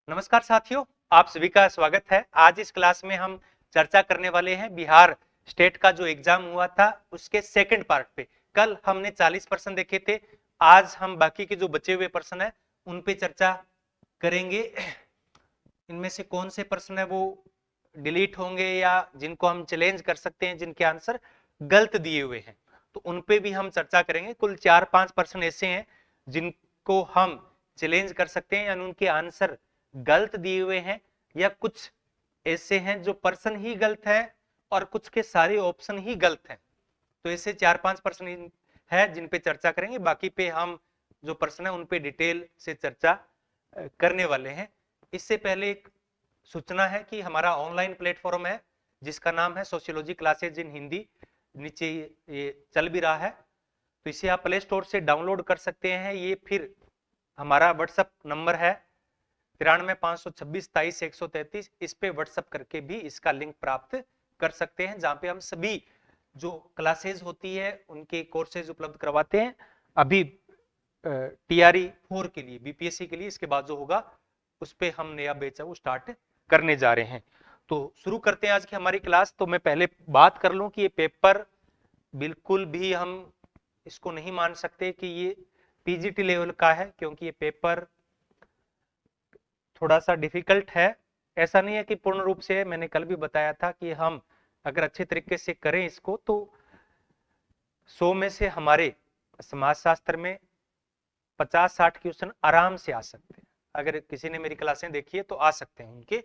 नमस्कार साथियों, आप सभी का स्वागत है। आज इस क्लास में हम चर्चा करने वाले हैं बिहार स्टेट का जो एग्जाम हुआ था उसके सेकंड पार्ट पे। कल हमने 40 प्रश्न देखे थे, आज हम बाकी के जो बचे हुए प्रश्न है उन पे चर्चा करेंगे। इनमें से कौन से प्रश्न है वो डिलीट होंगे या जिनको हम चैलेंज कर सकते हैं, जिनके आंसर गलत दिए हुए हैं, तो उन पे भी हम चर्चा करेंगे। कुल 4-5 प्रश्न ऐसे हैं जिनको हम चैलेंज कर सकते हैं, यानी उनके आंसर गलत दिए हुए हैं, या कुछ ऐसे हैं जो प्रश्न ही गलत है और कुछ के सारे ऑप्शन ही गलत हैं। तो ऐसे 4-5 प्रश्न है जिन पे चर्चा करेंगे। बाकी पे हम जो प्रश्न है उन पे डिटेल से चर्चा करने वाले हैं। इससे पहले एक सूचना है कि हमारा ऑनलाइन प्लेटफॉर्म है जिसका नाम है सोशियोलॉजी क्लासेज इन हिंदी। नीचे ये चल भी रहा है, तो इसे आप प्ले स्टोर से डाउनलोड कर सकते हैं। ये फिर हमारा व्हाट्सएप नंबर है 93 526 23 133। इस पे व्हाट्सएप करके भी इसका लिंक प्राप्त कर सकते हैं, जहां पे हम सभी जो क्लासेज होती है उनके कोर्सेज उपलब्ध करवाते हैं। अभी टीआरई 4 के लिए, बीपीएससी के लिए इसके बाद जो होगा उस पे हम नया बैच है वो स्टार्ट करने जा रहे हैं। तो शुरू करते हैं आज की हमारी क्लास। तो मैं पहले बात कर लूं कि ये पेपर बिल्कुल भी हम इसको नहीं मान सकते कि ये पीजीटी लेवल का है, क्योंकि ये पेपर थोड़ा सा डिफिकल्ट है। ऐसा नहीं है कि पूर्ण रूप से, मैंने कल भी बताया था कि हम अगर अच्छे तरीके से करें इसको तो 100 में से हमारे समाजशास्त्र में 50-60 क्वेश्चन आराम से आ सकते हैं। अगर किसी ने मेरी क्लासें देखी है तो आ सकते हैं, उनके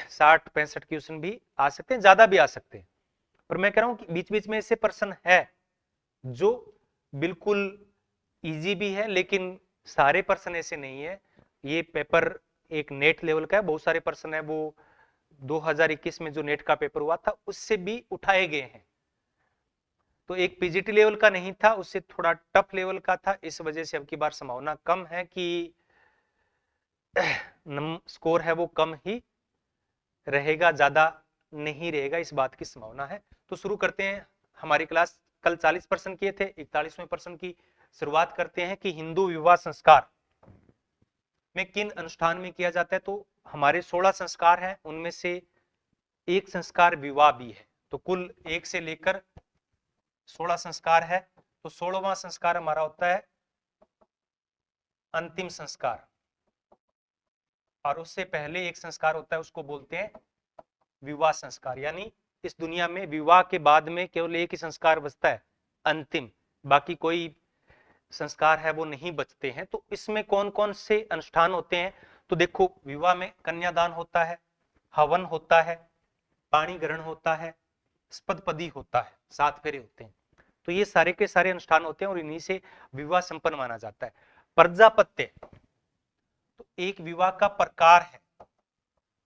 60-65 क्वेश्चन भी आ सकते हैं, ज्यादा भी आ सकते हैं। पर मैं कह रहा हूं कि बीच बीच में ऐसे प्रश्न है जो बिल्कुल इजी भी है, लेकिन सारे प्रश्न ऐसे नहीं है। ये पेपर एक नेट लेवल का है, बहुत सारे प्रश्न है वो 2021 में जो नेट का पेपर हुआ था उससे भी उठाए गए हैं। तो एक पीजीटी लेवल का नहीं था, उससे थोड़ा टफ लेवल का था। इस वजह से अब की बार संभावना कम है कि स्कोर है वो कम ही रहेगा, ज्यादा नहीं रहेगा, इस बात की संभावना है। तो शुरू करते हैं हमारी क्लास। कल 40 प्रश्न किए थे, 41वें प्रश्न की शुरुआत करते हैं कि हिंदू विवाह संस्कार में किन अनुष्ठान में किया जाता है। तो हमारे 16 संस्कार हैं, उनमें से एक संस्कार विवाह भी है। तो कुल 1 से लेकर 16 संस्कार है। तो 16वां संस्कार हमारा होता है अंतिम संस्कार, और उससे पहले एक संस्कार होता है उसको बोलते हैं विवाह संस्कार। यानी इस दुनिया में विवाह के बाद में केवल एक ही संस्कार बचता है, अंतिम। बाकी कोई संस्कार है वो नहीं बचते हैं। तो इसमें कौन कौन से अनुष्ठान होते हैं? तो देखो, विवाह में कन्यादान होता है, हवन होता है, पाणी ग्रहण होता है, स्पदपदी होता है, 7 फेरे होते हैं। तो ये सारे के सारे अनुष्ठान होते हैं और इन्हीं से विवाह संपन्न माना जाता है। प्रजापत्य तो एक विवाह का प्रकार है।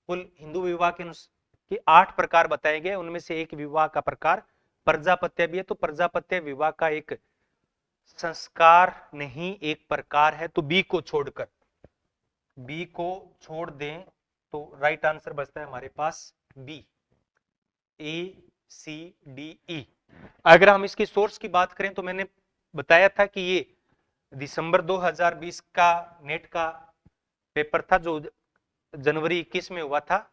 कुल हिंदू विवाह के 8 प्रकार बताए गए, उनमें से एक विवाह का प्रकार प्रजापत्य भी है। तो प्रजापत्य विवाह का एक संस्कार नहीं, एक प्रकार है। तो बी को छोड़कर, बी को छोड़ दें तो राइट आंसर बचता है हमारे पास बी, ए सी डी ई। अगर हम इसकी सोर्स की बात करें तो मैंने बताया था कि ये दिसंबर 2020 का नेट का पेपर था जो जनवरी 21 में हुआ था,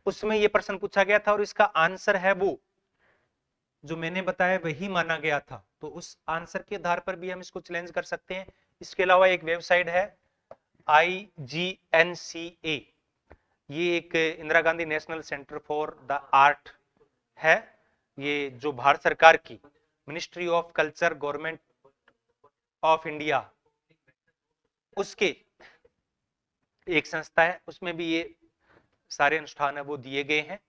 उसमें ये प्रश्न पूछा गया था और इसका आंसर है वो जो मैंने बताया वही माना गया था। तो उस आंसर के आधार पर भी हम इसको चैलेंज कर सकते हैं। इसके अलावा एक वेबसाइट है IGNCA, ये एक Indira Gandhi national centre for the art है, ये जो भारत सरकार की ministry of culture, government of India, उसके एक संस्था है, उसमें भी ये सारे अनुष्ठान है वो दिए गए हैं।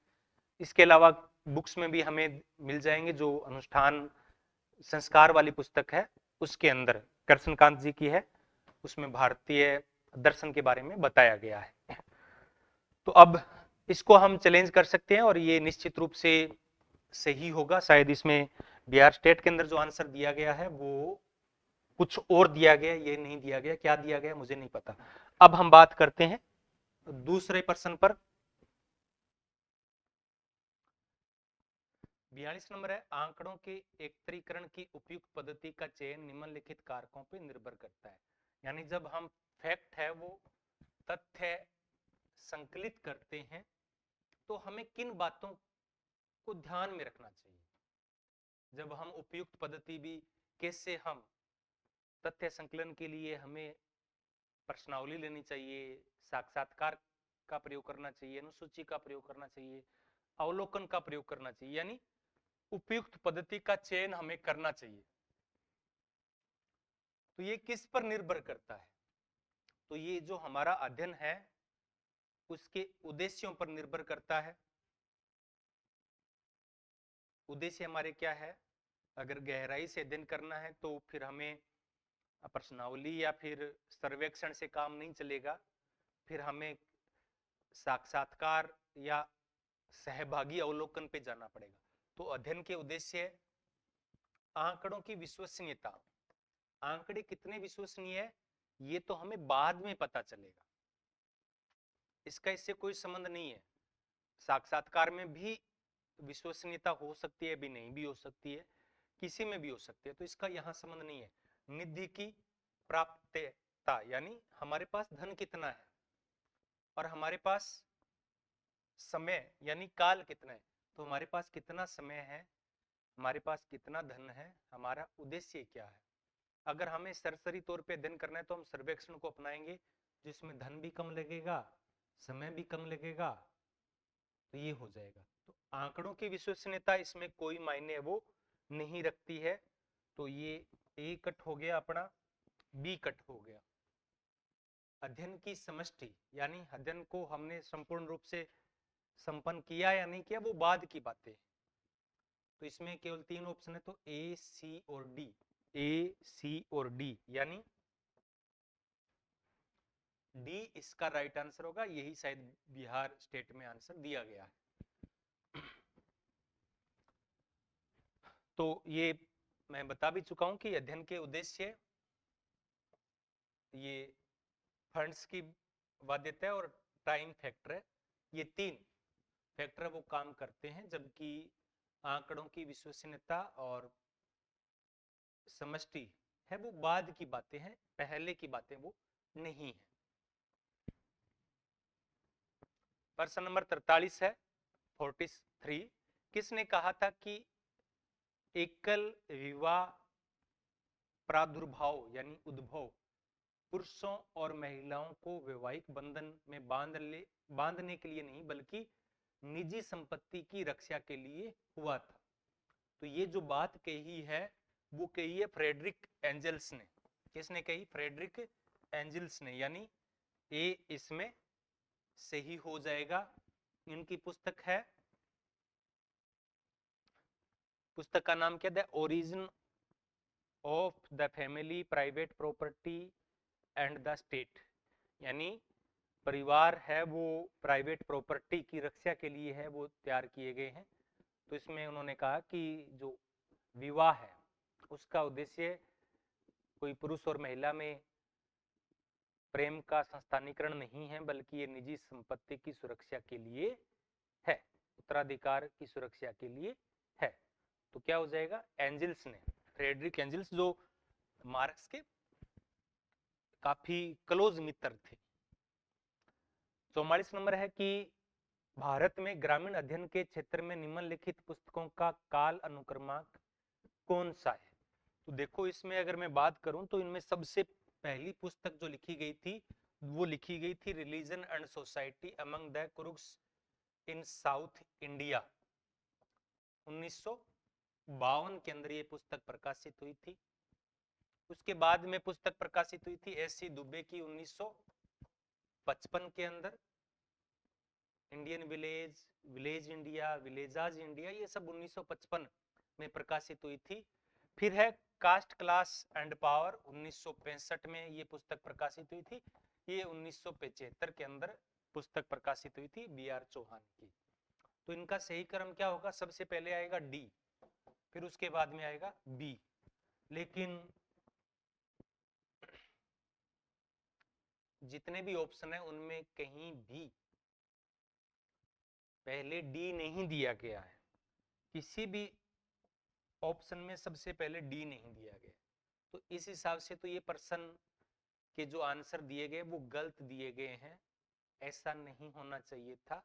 इसके अलावा बुक्स में भी हमें मिल जाएंगे, जो अनुष्ठान संस्कार वाली पुस्तक है उसके अंदर कृष्णकांत जी की है, उसमें भारतीय दर्शन के बारे में बताया गया है। तो अब इसको हम चैलेंज कर सकते हैं और ये निश्चित रूप से सही होगा। शायद इसमें बिहार स्टेट के अंदर जो आंसर दिया गया है वो कुछ और दिया गया, ये नहीं दिया गया, क्या दिया गया मुझे नहीं पता। अब हम बात करते हैं दूसरे प्रश्न पर। 42 नंबर है, आंकड़ों के एकत्रीकरण की उपयुक्त पद्धति का चयन निम्नलिखित कारकों पर निर्भर करता है। यानी जब हम फैक्ट है वो तथ्य संकलित करते हैं तो हमें किन बातों को ध्यान में रखना चाहिए? जब हम उपयुक्त पद्धति भी, कैसे हम तथ्य संकलन के लिए हमें प्रश्नावली लेनी चाहिए, साक्षात्कार का प्रयोग करना चाहिए, अनुसूची का प्रयोग करना चाहिए, अवलोकन का प्रयोग करना चाहिए, यानी उपयुक्त पद्धति का चयन हमें करना चाहिए। तो ये किस पर निर्भर करता है? तो ये जो हमारा अध्ययन है उसके उद्देश्यों पर निर्भर करता है। उद्देश्य हमारे क्या है? अगर गहराई से अध्ययन करना है तो फिर हमें प्रश्नावली या फिर सर्वेक्षण से काम नहीं चलेगा, फिर हमें साक्षात्कार या सहभागी अवलोकन पे जाना पड़ेगा। तो अध्ययन के उद्देश्य, आंकड़ों की विश्वसनीयता, आंकड़े कितने विश्वसनीय है ये तो हमें बाद में पता चलेगा, इसका इससे कोई संबंध नहीं है। साक्षात्कार में भी विश्वसनीयता हो सकती है, भी नहीं भी हो सकती है, किसी में भी हो सकती है, तो इसका यहां संबंध नहीं है। निधि की प्राप्यता, यानी हमारे पास धन कितना है और हमारे पास समय यानी काल कितना है। तो हमारे पास कितना समय है, हमारे पास कितना धन है, हमारा उद्देश्य क्या है। अगर हमें सरसरी तौर पे अध्ययन करना है तो हम सर्वेक्षण को अपनाएंगे, जिसमें धन भी कम लगेगा, समय भी कम लगेगा, तो ये हो जाएगा। तो आंकड़ों की विश्वसनीयता इसमें कोई मायने वो नहीं रखती है। तो ये ए कट हो गया अपना, बी कट हो गया। अध्ययन की समष्टि, यानी अध्ययन को हमने संपूर्ण रूप से संपन्न किया या नहीं किया वो बाद की बातें। तो इसमें केवल 3 ऑप्शन है, तो ए, सी और डी, ए, सी और डी, यानी डी इसका राइट आंसर होगा। यही शायद बिहार स्टेट में आंसर दिया गया है। तो ये मैं बता भी चुका हूं कि अध्ययन के उद्देश्य, ये फंड्स की बाध्यता और टाइम फैक्टर है, ये 3 फैक्टर वो काम करते हैं, जबकि आंकड़ों की विश्वसनीयता और समष्टि है वो बाद की बातें हैं, पहले की बातें वो नहीं है। प्रश्न नंबर 43 है, 43। किसने कहा था कि एकल विवाह प्रादुर्भाव यानी उद्भव पुरुषों और महिलाओं को वैवाहिक बंधन में बांधने के लिए नहीं बल्कि निजी संपत्ति की रक्षा के लिए हुआ था। तो ये जो बात कही है वो कही है फ्रेडरिक एंजल्स ने। किसने कही? फ्रेडरिक एंजल्स ने, यानी ए इसमें सही हो जाएगा। इनकी पुस्तक है, पुस्तक का नाम क्या है? Origin of the family, private property and the state, यानी परिवार है वो प्राइवेट प्रॉपर्टी की रक्षा के लिए है वो तैयार किए गए हैं। तो इसमें उन्होंने कहा कि जो विवाह है उसका उद्देश्य कोई पुरुष और महिला में प्रेम का संस्थानीकरण नहीं है, बल्कि ये निजी संपत्ति की सुरक्षा के लिए है, उत्तराधिकार की सुरक्षा के लिए है। तो क्या हो जाएगा? एंजल्स ने, फ्रेडरिक एंजल्स जो मार्क्स के काफी क्लोज मित्र थे। 44 नंबर है कि भारत में ग्रामीण अध्ययन के क्षेत्र में निम्नलिखित पुस्तकों का काल अनुक्रमांक कौन सा है? तो देखो इसमें अगर मैं बात करूं तो इनमें सबसे पहली पुस्तक जो लिखी गई थी वो लिखी गई थी religion and society among the crooks in south India, 1952 के अंदर ये पुस्तक प्रकाशित हुई थी। उसके बाद में पुस्तक प्रकाशित हुई थी एस.सी. दुबे की 1955 के अंदर, Indian village, village India, villages India, ये सब 1955 में प्रकाशित हुई थी। फिर है कास्ट क्लास एंड पावर, 1965 में ये पुस्तक प्रकाशित हुई थी। ये 1975 के अंदर पुस्तक प्रकाशित हुई थी बी.आर. चौहान की। तो इनका सही क्रम क्या होगा? सबसे पहले आएगा डी, फिर उसके बाद में आएगा बी। लेकिन जितने भी ऑप्शन है उनमें कहीं भी पहले डी नहीं दिया गया है, किसी भी ऑप्शन में सबसे पहले डी नहीं दिया गया। तो इस हिसाब से तो ये प्रश्न के जो आंसर दिए गए वो गलत दिए गए हैं। ऐसा नहीं होना चाहिए था।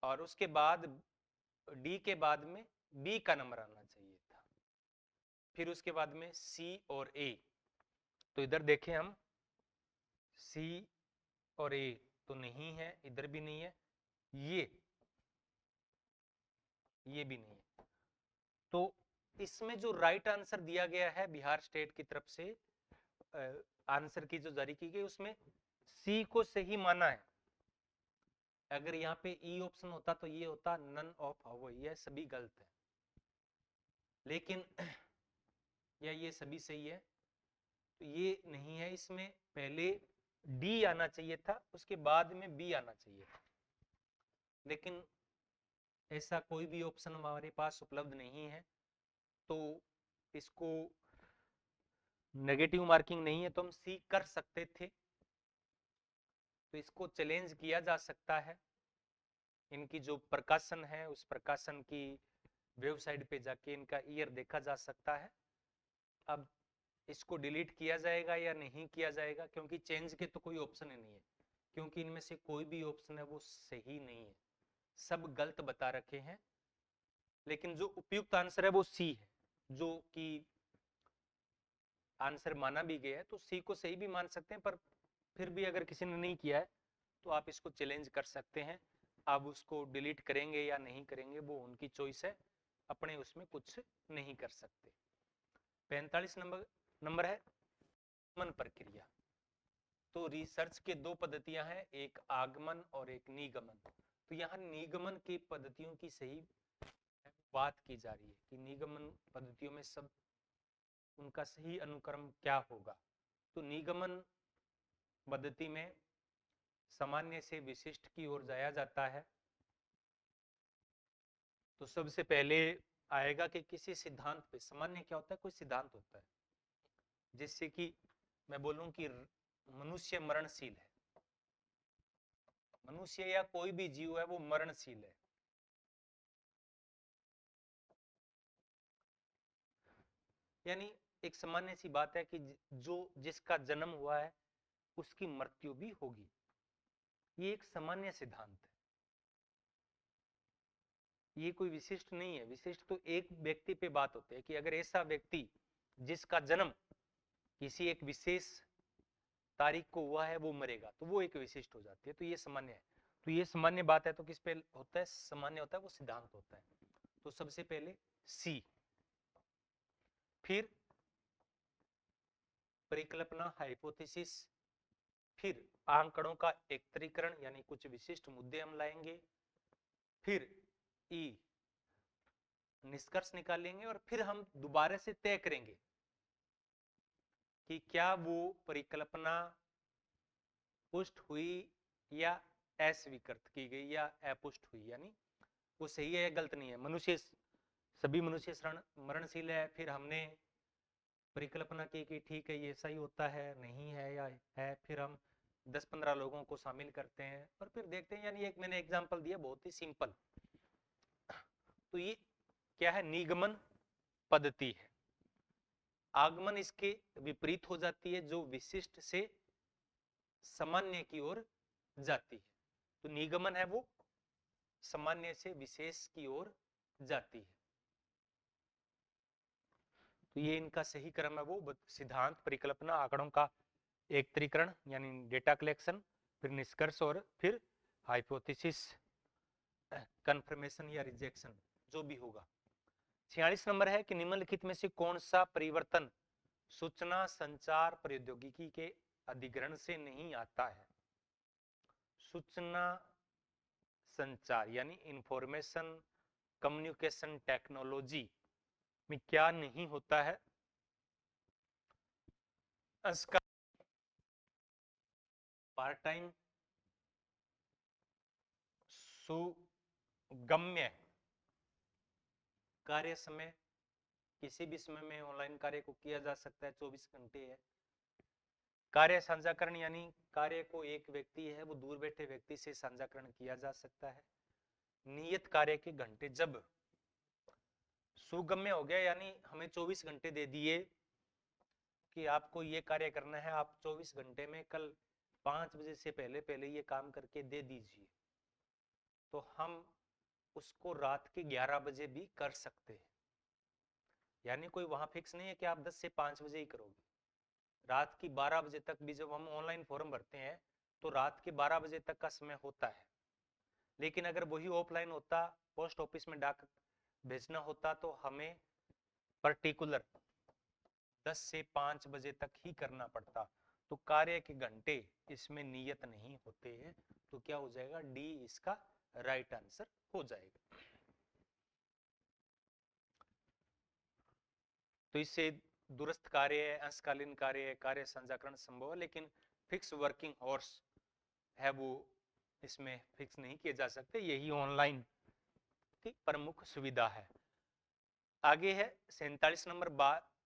और उसके बाद डी के बाद में बी का नंबर आना चाहिए था, फिर उसके बाद में सी और ए। तो इधर देखें हम, सी और ए तो नहीं है, इधर भी नहीं है, ये भी नहीं है। तो इसमें जो राइट आंसर दिया गया है बिहार स्टेट की तरफ से, आंसर की जो जारी की गई उसमें सी को सही माना है। अगर यहाँ पे ई ऑप्शन होता तो ये होता नन ऑफ अवॉइड, ये सभी गलत है। लेकिन या ये सभी सही है, तो ये नहीं है, इसमें पहले डी आना चाहिए था, उसके बाद में बी आना चाहिए था। लेकिन ऐसा कोई भी ऑप्शन हमारे पास उपलब्ध नहीं है, तो इसको नेगेटिव मार्किंग नहीं है तो हम सी कर सकते थे। तो इसको चैलेंज किया जा सकता है, इनकी जो प्रकाशन है उस प्रकाशन की वेबसाइट पे जाके इनका ईयर देखा जा सकता है। अब इसको डिलीट किया जाएगा या नहीं किया जाएगा, क्योंकि चेंज के तो कोई ऑप्शन ही नहीं है, क्योंकि इनमें से कोई भी ऑप्शन है वो सही नहीं है, सब गलत बता रखे हैं। लेकिन जो उपयुक्त आंसर है वो सी है, जो कि आंसर माना भी गया है, तो सी को सही भी मान सकते हैं। पर फिर भी अगर किसी ने नहीं किया है तो आप इसको चैलेंज कर सकते हैं। आप उसको डिलीट करेंगे या नहीं करेंगे वो उनकी चॉइस है, अपने उसमें कुछ नहीं कर सकते। 45 नंबर है आगमन प्रक्रिया। तो रिसर्च के दो पद्धतियां हैं, एक आगमन और एक निगमन। तो यहाँ निगमन की पद्धतियों की सही बात की जा रही है कि निगमन पद्धतियों में सब उनका सही अनुक्रम क्या होगा। तो निगमन पद्धति में सामान्य से विशिष्ट की ओर जाया जाता है। तो सबसे पहले आएगा कि किसी सिद्धांत पे, सामान्य क्या होता है, कोई सिद्धांत होता है, जिससे कि मैं बोलूं कि मनुष्य मरणशील है, मनुष्य या कोई भी जीव है वो मरणशील है। यानी एक सामान्य सी बात है कि जो जिसका जन्म हुआ है उसकी मृत्यु भी होगी, ये एक सामान्य सिद्धांत है, ये कोई विशिष्ट नहीं है। विशिष्ट तो एक व्यक्ति पे बात होती है कि अगर ऐसा व्यक्ति जिसका जन्म किसी एक विशेष तारीख को हुआ है वो मरेगा, तो वो एक विशिष्ट हो जाती है, तो ये सामान्य है। तो ये सामान्य बात है, तो किस पे होता है, सामान्य होता है, वो सिद्धांत होता है। तो सबसे पहले सी, फिर परिकल्पना हाइपोथेसिस, फिर आंकड़ों का एकत्रीकरण यानी कुछ विशिष्ट मुद्दे हम लाएंगे, फिर ई निष्कर्ष निकालेंगे, और फिर हम दोबारा से तय करेंगे कि क्या वो परिकल्पना पुष्ट हुई या अस्वीकृत की गई या अपुष्ट हुई, यानी वो सही है या गलत नहीं है। मनुष्य, सभी मनुष्य मरणशील है, फिर हमने परिकल्पना की कि ठीक है ये सही होता है, नहीं है या है, फिर हम 10-15 लोगों को शामिल करते हैं और फिर देखते हैं। यानी एक मैंने एग्जांपल दिया बहुत ही सिंपल। तो ये क्या है, निगमन पद्धति है। आगमन इसके विपरीत हो जाती है, जो विशिष्ट से सामान्य की ओर जाती है। तो निगमन है वो सामान्य से विशेष की ओर जाती है। तो ये इनका सही क्रम है, वो सिद्धांत, परिकल्पना, आंकड़ों का एकत्रीकरण यानी डेटा कलेक्शन, फिर निष्कर्ष, और फिर हाइपोथेसिस, कंफर्मेशन या रिजेक्शन, जो भी होगा। 46 नंबर है कि निम्नलिखित में से कौन सा परिवर्तन सूचना संचार प्रौद्योगिकी के अधिग्रहण से नहीं आता है। सूचना संचार यानी इंफॉर्मेशन कम्युनिकेशन टेक्नोलॉजी में क्या नहीं होता है, इसका पार्ट टाइम सुगम्य कार्य समय, किसी भी समय में ऑनलाइन कार्य को किया जा सकता है, 24 घंटे है। कार्य साझाकरण यानी कार्य को एक व्यक्ति है वो दूर बैठे व्यक्ति से साझाकरण किया जा सकता है। नियत कार्य के घंटे, जब सुगम्य हो गया यानी हमें 24 घंटे दे दिए कि आपको ये कार्य करना है, आप 24 घंटे में कल 5 बजे से पहले पहले ये काम करके दे दीजिए, तो हम उसको रात के 11 बजे भी कर सकते हैं। यानी कोई वहां फिक्स नहीं है कि आप 10 से 5 बजे ही करोगे। रात की 12 बजे तक भी जब हम ऑनलाइन फॉर्म भरते हैं तो रात के 12 बजे तक का समय होता है। लेकिन अगर वही ऑफलाइन होता, पोस्ट ऑफिस में डाक भेजना होता, तो हमें पर्टिकुलर 10 से 5 बजे तक ही करना पड़ता। तो कार्य के घंटे इसमें नियत नहीं होते हैं। तो क्या हो जाएगा, डी इसका राइट आंसर हो जाएगा। तो इससे दूरस्थ कार्य, अंशकालीन कार्य, कार्य साझाकरण संभव है, लेकिन फिक्स वर्किंग हॉर्स है वो इसमें फिक्स नहीं किए जा सकते। यही ऑनलाइन की प्रमुख सुविधा है। आगे है 47 नंबर,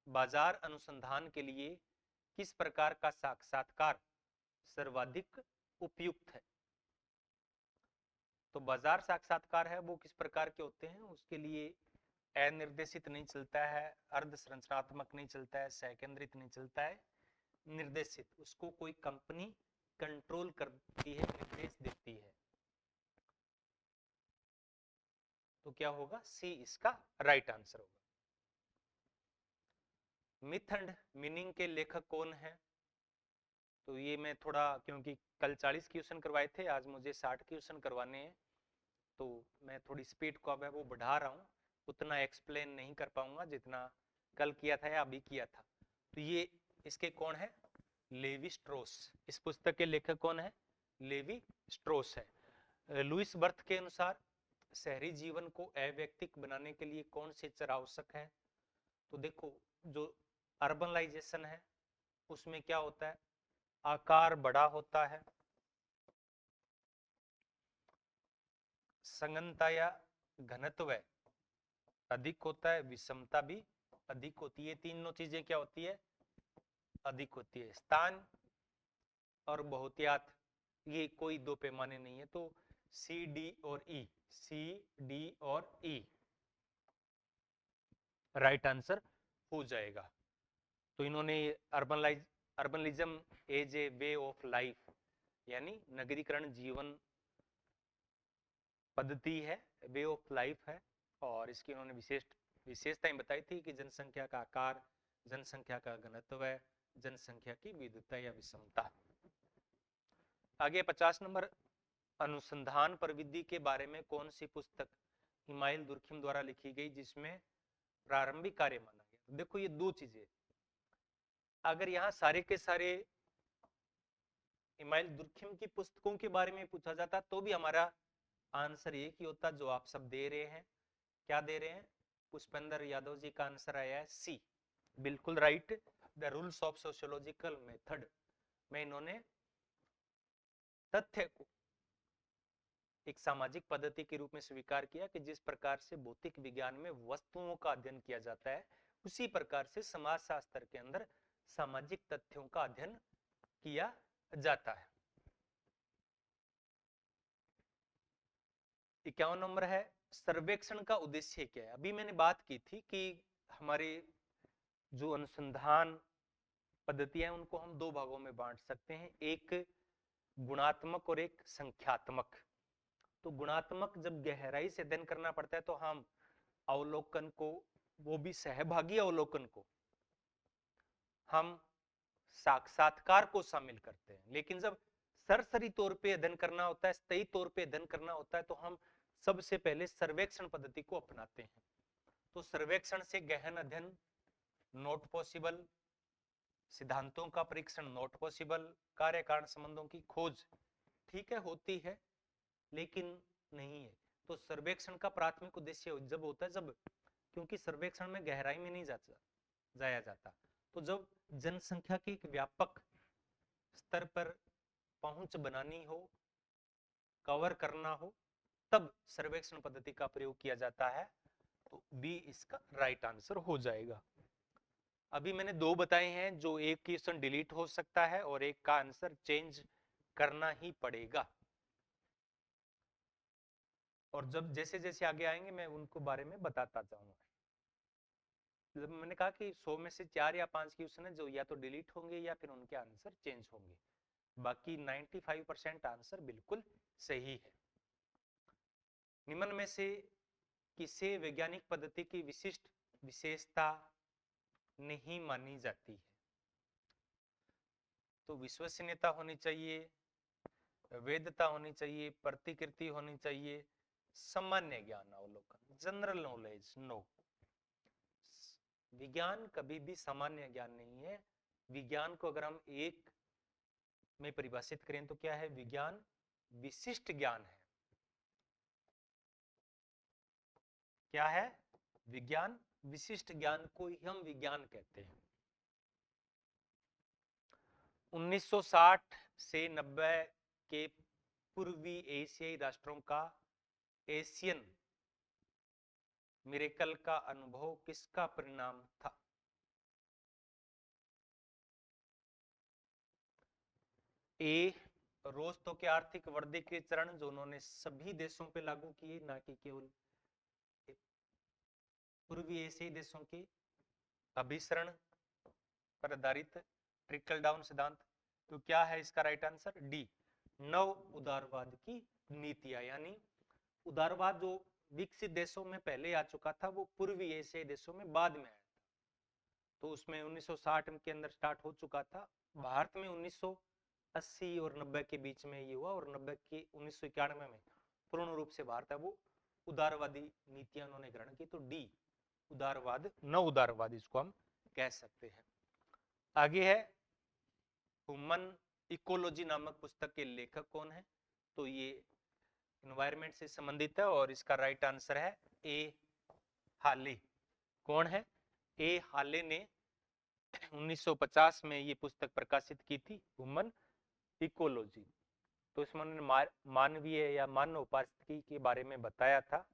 बाजार अनुसंधान के लिए किस प्रकार का साक्षात्कार सर्वाधिक उपयुक्त है। तो बाजार साक्षात्कार है वो किस प्रकार के होते हैं, उसके लिए अनिर्देशित नहीं चलता है, अर्ध संरचनात्मक नहीं चलता है, सह-केंद्रित नहीं चलता है, निर्देशित, उसको कोई कंपनी कंट्रोल करती है, निर्देश देती है। तो क्या होगा, सी इसका राइट आंसर होगा। मिथ एंड मीनिंग के लेखक कौन है। तो ये मैं थोड़ा, क्योंकि कल 40 क्वेश्चन करवाए थे, आज मुझे 60 क्वेश्चन करवाने हैं, तो मैं थोड़ी स्पीड को अब है वो बढ़ा रहा हूँ। उतना एक्सप्लेन नहीं कर पाऊंगा जितना कल किया था या अभी किया था। तो ये इसके कौन है, लेवी स्ट्रोस। इस पुस्तक के लेखक कौन है, लेवी स्ट्रोस है। लुइस बर्थ के अनुसार शहरी जीवन को अव्यक्तिक बनाने के लिए कौन से चर आवश्यक है। तो देखो, जो अर्बनाइजेशन है उसमें क्या होता है, आकार बड़ा होता है, संगनता या घनत्व अधिक होता है, विषमता भी अधिक होती है। तीनों चीजें क्या होती है, अधिक होती है। स्थान और बहुतायत, ये कोई दो पैमाने नहीं है। तो सी डी और ई, सी डी और ई राइट आंसर हो जाएगा। तो इन्होंने urbanism as a way of life, यानी नगरीकरण जीवन पद्धति है, वे ऑफ लाइफ है, और इसकी उन्होंने विशेषताएं बताई थी कि जनसंख्या का आकार, जनसंख्या का घनत्व, जनसंख्या की विविधता या विषमता। आगे 50 नंबर, अनुसंधान प्रविधि के बारे में कौन सी पुस्तक इमाइल दुर्खिम द्वारा लिखी गई जिसमें प्रारंभिक कार्य माना गया। देखो ये दो चीजें, अगर यहाँ सारे के सारे इमाइल दुर्खिम की पुस्तकों के बारे में पूछा जाता तो भी हमारा आंसर एक ही होता जो आप सब दे रहे हैं। क्या दे रहे हैं, पुष्पेंद्र यादव जी का आंसर आया है सी, बिल्कुल right. The rules of sociological method में इन्होंने तथ्य को एक सामाजिक पद्धति के रूप में स्वीकार किया कि जिस प्रकार से भौतिक विज्ञान में वस्तुओं का अध्ययन किया जाता है, उसी प्रकार से समाज शास्त्र के अंदर सामाजिक तथ्यों का अध्ययन किया जाता है। 51 नंबर है, सर्वेक्षण का उद्देश्य क्या है। अभी मैंने बात की थी कि हमारे जो अनुसंधान पद्धतियां हैं उनको हम दो भागों में बांट सकते हैं, एक गुणात्मक और एक संख्यात्मक। तो गुणात्मक जब गहराई से अध्ययन करना पड़ता है तो हम अवलोकन को, वो भी सहभागी अवलोकन को, हम साक्षात्कार को शामिल करते हैं। लेकिन जब सरसरी तौर पे अध्ययन करना होता है, स्थायी तौर पे अध्ययन करना होता है, तो हम सबसे पहले सर्वेक्षण पद्धति को अपनाते हैं। तो सर्वेक्षण से गहन अध्ययन नॉट पॉसिबल, सिद्धांतों का परीक्षण नॉट पॉसिबल, कार्य कारण संबंधों की खोज ठीक है होती है लेकिन नहीं है। तो सर्वेक्षण का प्राथमिक उद्देश्य जब होता है, जब, क्योंकि सर्वेक्षण में गहराई में नहीं जाया जाता, तो जब जनसंख्या की एक व्यापक स्तर पर पहुंच बनानी हो, कवर करना हो, तब सर्वेक्षण पद्धति का प्रयोग किया जाता है। तो बी इसका राइट आंसर हो जाएगा। अभी मैंने दो बताए हैं, जो एक क्वेश्चन डिलीट हो सकता है और एक का आंसर चेंज करना ही पड़ेगा, और जब जैसे जैसे आगे आएंगे मैं उनको बारे में बताता जाऊंगा। जब मैंने कहा कि 100 में से 4 या 5 क्वेश्चन है जो या तो डिलीट होंगे या फिर उनके आंसर चेंज होंगे। बाकी 95% आंसर बिल्कुल सही है। निम्न में से किसे वैज्ञानिक पद्धति की विशिष्ट विशेषता नहीं मानी जाती है? तो विश्वसनीयता होनी चाहिए, वेदता होनी चाहिए, प्रतिकृति होनी चाहिए, सामान्य ज्ञान अवलोकन, जनरल नॉलेज नो। विज्ञान कभी भी सामान्य ज्ञान नहीं है। विज्ञान को अगर हम एक में परिभाषित करें तो क्या है? विज्ञान विशिष्ट ज्ञान है। क्या है? विज्ञान विशिष्ट ज्ञान को ही हम विज्ञान कहते हैं। 1960 से 90 के पूर्वी एशियाई राष्ट्रों का एशियन मिरेकल का अनुभव किसका परिणाम था? ए, रोस्तों के आर्थिक वृद्धि के चरण जो उन्होंने सभी देशों पे लागू किए, ना कि केवल पूर्वी एशियाई देशों के अभिसरण पर आधारित ट्रिकल डाउन सिद्धांत। तो क्या है इसका राइट आंसर? डी, नव उदारवाद की नीतियां, यानी उदारवाद जो विकसित देशों में पहले आ चुका था वो पूर्वी एशियाई देशों में बाद में आया था। तो उसमें 1960 के अंदर स्टार्ट हो चुका था। भारत में 1980 और 90 के बीच में ये हुआ, और 90 के 1991 में पूर्ण रूप से भारत है वो उदारवादी नीतियां उन्होंने ग्रहण की। तो डी, उदारवाद, न उदारवाद इसको हम कह सकते हैं। आगे है ह्यूमन इकोलॉजी नामक पुस्तक के लेखक कौन है? तो ये एनवायरमेंट से संबंधित है और इसका राइट आंसर है ए, हाले। कौन है? ए, हाले ने 1950 में ये पुस्तक प्रकाशित की थी, ह्यूमन इकोलॉजी। तो इसमें उन्होंने मानवीय या मानव पारिस्थितिकी के बारे में बताया था।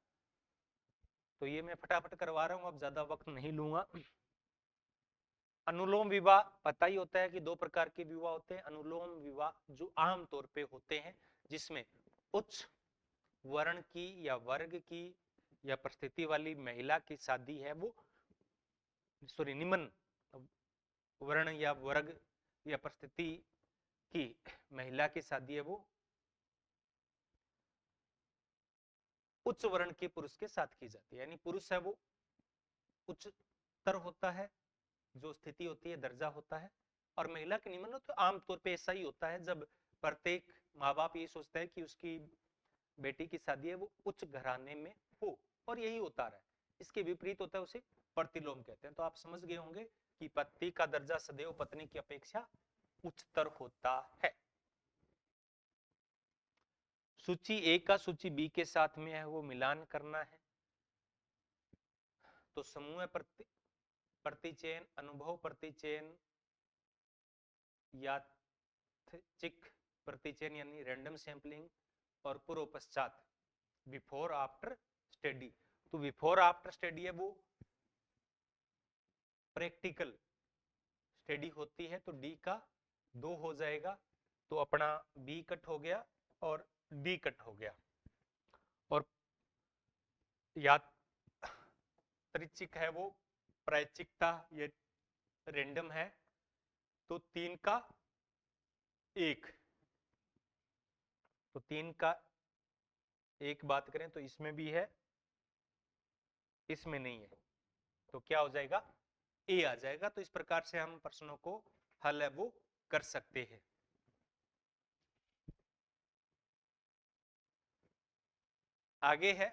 तो ये मैं फटाफट करवा रहा हूं, अब ज्यादा वक्त नहीं लूंगा। अनुलोम विवाह पता ही होता है कि दो प्रकार के विवाह होते हैं। अनुलोम विवाह जो आम तौर पे होते हैं, जिसमें उच्च वर्ण की या वर्ग की या परिस्थिति वाली महिला की शादी है वो, सॉरी, निम्न वर्ण या वर्ग या परिस्थिति की महिला की शादी है वो उच्च वर्ण के पुरुष के साथ की जाती है। यानी पुरुष है वो उच्चतर होता है, जो स्थिति होती है, दर्जा होता है, और महिला के निम्न। तो आमतौर पे ऐसा ही होता है, जब प्रत्येक माँ बाप ये सोचता है कि उसकी बेटी की शादी है वो उच्च घराने में हो, और यही होता रहा है। इसके विपरीत होता है, उसे प्रतिलोम कहते हैं। तो आप समझ गए होंगे कि पति का दर्जा सदैव पत्नी की अपेक्षा उच्चतर होता है। सूची ए का सूची बी के साथ में है वो मिलान करना है। तो समूह प्रतिचयन, अनुभव प्रतिचयन, यादृच्छिक प्रतिचयन यानी रैंडम सैंपलिंग, और पूर्व पश्चात बिफोर आफ्टर स्टडी। तो बिफोर आफ्टर स्टडी है वो प्रैक्टिकल स्टडी होती है। तो डी का 2 हो जाएगा, तो अपना बी कट हो गया और डी कट हो गया। और यादृच्छिक है वो प्रायचिकता, ये रैंडम है। तो 3 का 1, तो 3 का 1 बात करें तो इसमें भी है, इसमें नहीं है, तो क्या हो जाएगा? ए आ जाएगा। तो इस प्रकार से हम प्रश्नों को हल है वो कर सकते हैं। आगे है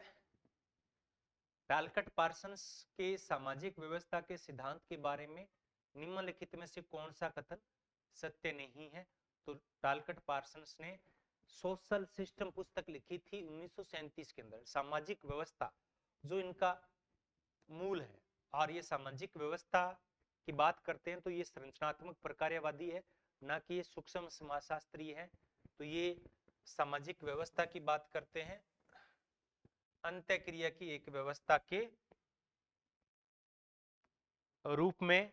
टालकट पार्सन्स के सामाजिक व्यवस्था के सिद्धांत के बारे में निम्नलिखित में से कौन सा कथन सत्य नहीं है? तो टालकट पार्सन्स ने सोशल सिस्टम पुस्तक लिखी थी 1937 के अंदर। सामाजिक व्यवस्था जो इनका मूल है, और ये सामाजिक व्यवस्था की बात करते हैं तो ये संरचनात्मक प्रकार्यवादी है, ना कि ये सूक्ष्म समाजशास्त्री है। तो ये सामाजिक व्यवस्था की बात करते हैं, अंत्य क्रिया की एक व्यवस्था के रूप में।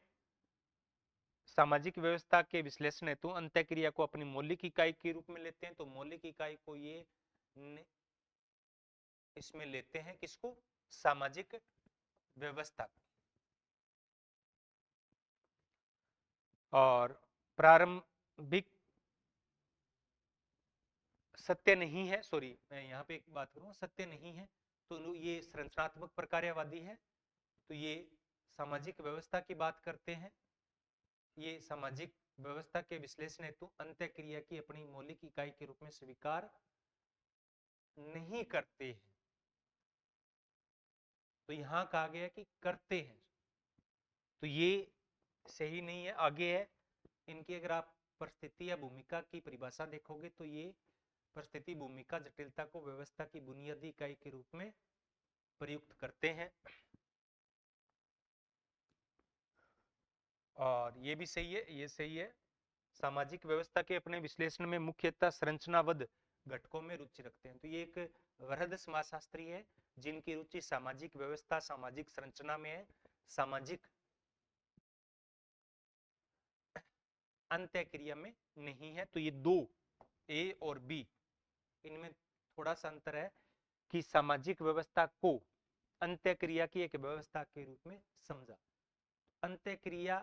सामाजिक व्यवस्था के विश्लेषण हेतु अंत्य क्रिया को अपनी मौलिक इकाई के रूप में लेते हैं। तो मौलिक इकाई को ये इसमें लेते हैं, किसको? सामाजिक व्यवस्था। और प्रारंभिक सत्य नहीं है, सॉरी मैं यहाँ पे एक बात करूँ, सत्य नहीं है, तो ये संरचनात्मक प्रकार्यवादी है। तो ये सामाजिक व्यवस्था की बात करते हैं, ये सामाजिक व्यवस्था के विश्लेषण हेतु अंत्य क्रिया की अपनी मौलिक इकाई के रूप में स्वीकार नहीं करते हैं। तो यहां कहा गया कि करते हैं, तो ये सही नहीं है। आगे है, इनकी अगर आप परिस्थिति या भूमिका की परिभाषा देखोगे तो ये परिस्थिति भूमिका जटिलता को व्यवस्था की बुनियादी इकाई के रूप में प्रयुक्त करते हैं। और ये भी सही है, ये सही है। सामाजिक व्यवस्था के अपने विश्लेषण में मुख्यतः संरचनाबद्ध घटकों में रुचि रखते हैं। तो ये एक वृहद समाजशास्त्री है जिनकी रुचि सामाजिक व्यवस्था, सामाजिक संरचना में है, सामाजिक अंत्य क्रिया में नहीं है। तो ये दो, ए और बी, इनमें थोड़ा सा अंतर है कि सामाजिक व्यवस्था को अंत्य क्रिया की एक व्यवस्था के रूप में समझा। अंत्य क्रिया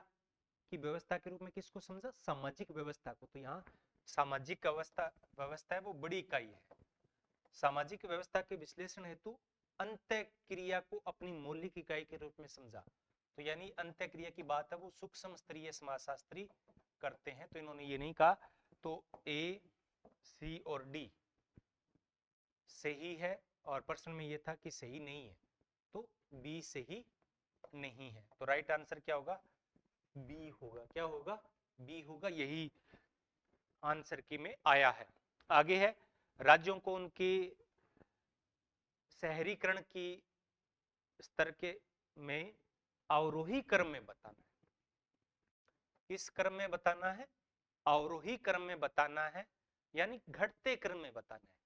की व्यवस्था के रूप में किसको समझा? सामाजिक व्यवस्था को। तो यहाँ सामाजिक व्यवस्था है वो बड़ी इकाई है। सामाजिक व्यवस्था के विश्लेषण हेतु अंत्य क्रिया को अपनी मौलिक इकाई के रूप में समझा। तो यानी अंत्य क्रिया की बात है वो सूक्ष्म स्तरीय समाजशास्त्री करते हैं। तो इन्होंने ये नहीं कहा। तो ए, सी और डी सही है, और प्रश्न में ये था कि सही नहीं है, तो बी सही नहीं है। तो राइट आंसर क्या होगा? बी होगा। क्या होगा? बी होगा। यही आंसर की में आया है। आगे है, राज्यों को उनके शहरीकरण की स्तर के में अवरोही क्रम में बताना है। किस क्रम में बताना है? अवरोही क्रम में बताना है, यानी घटते क्रम में बताना है।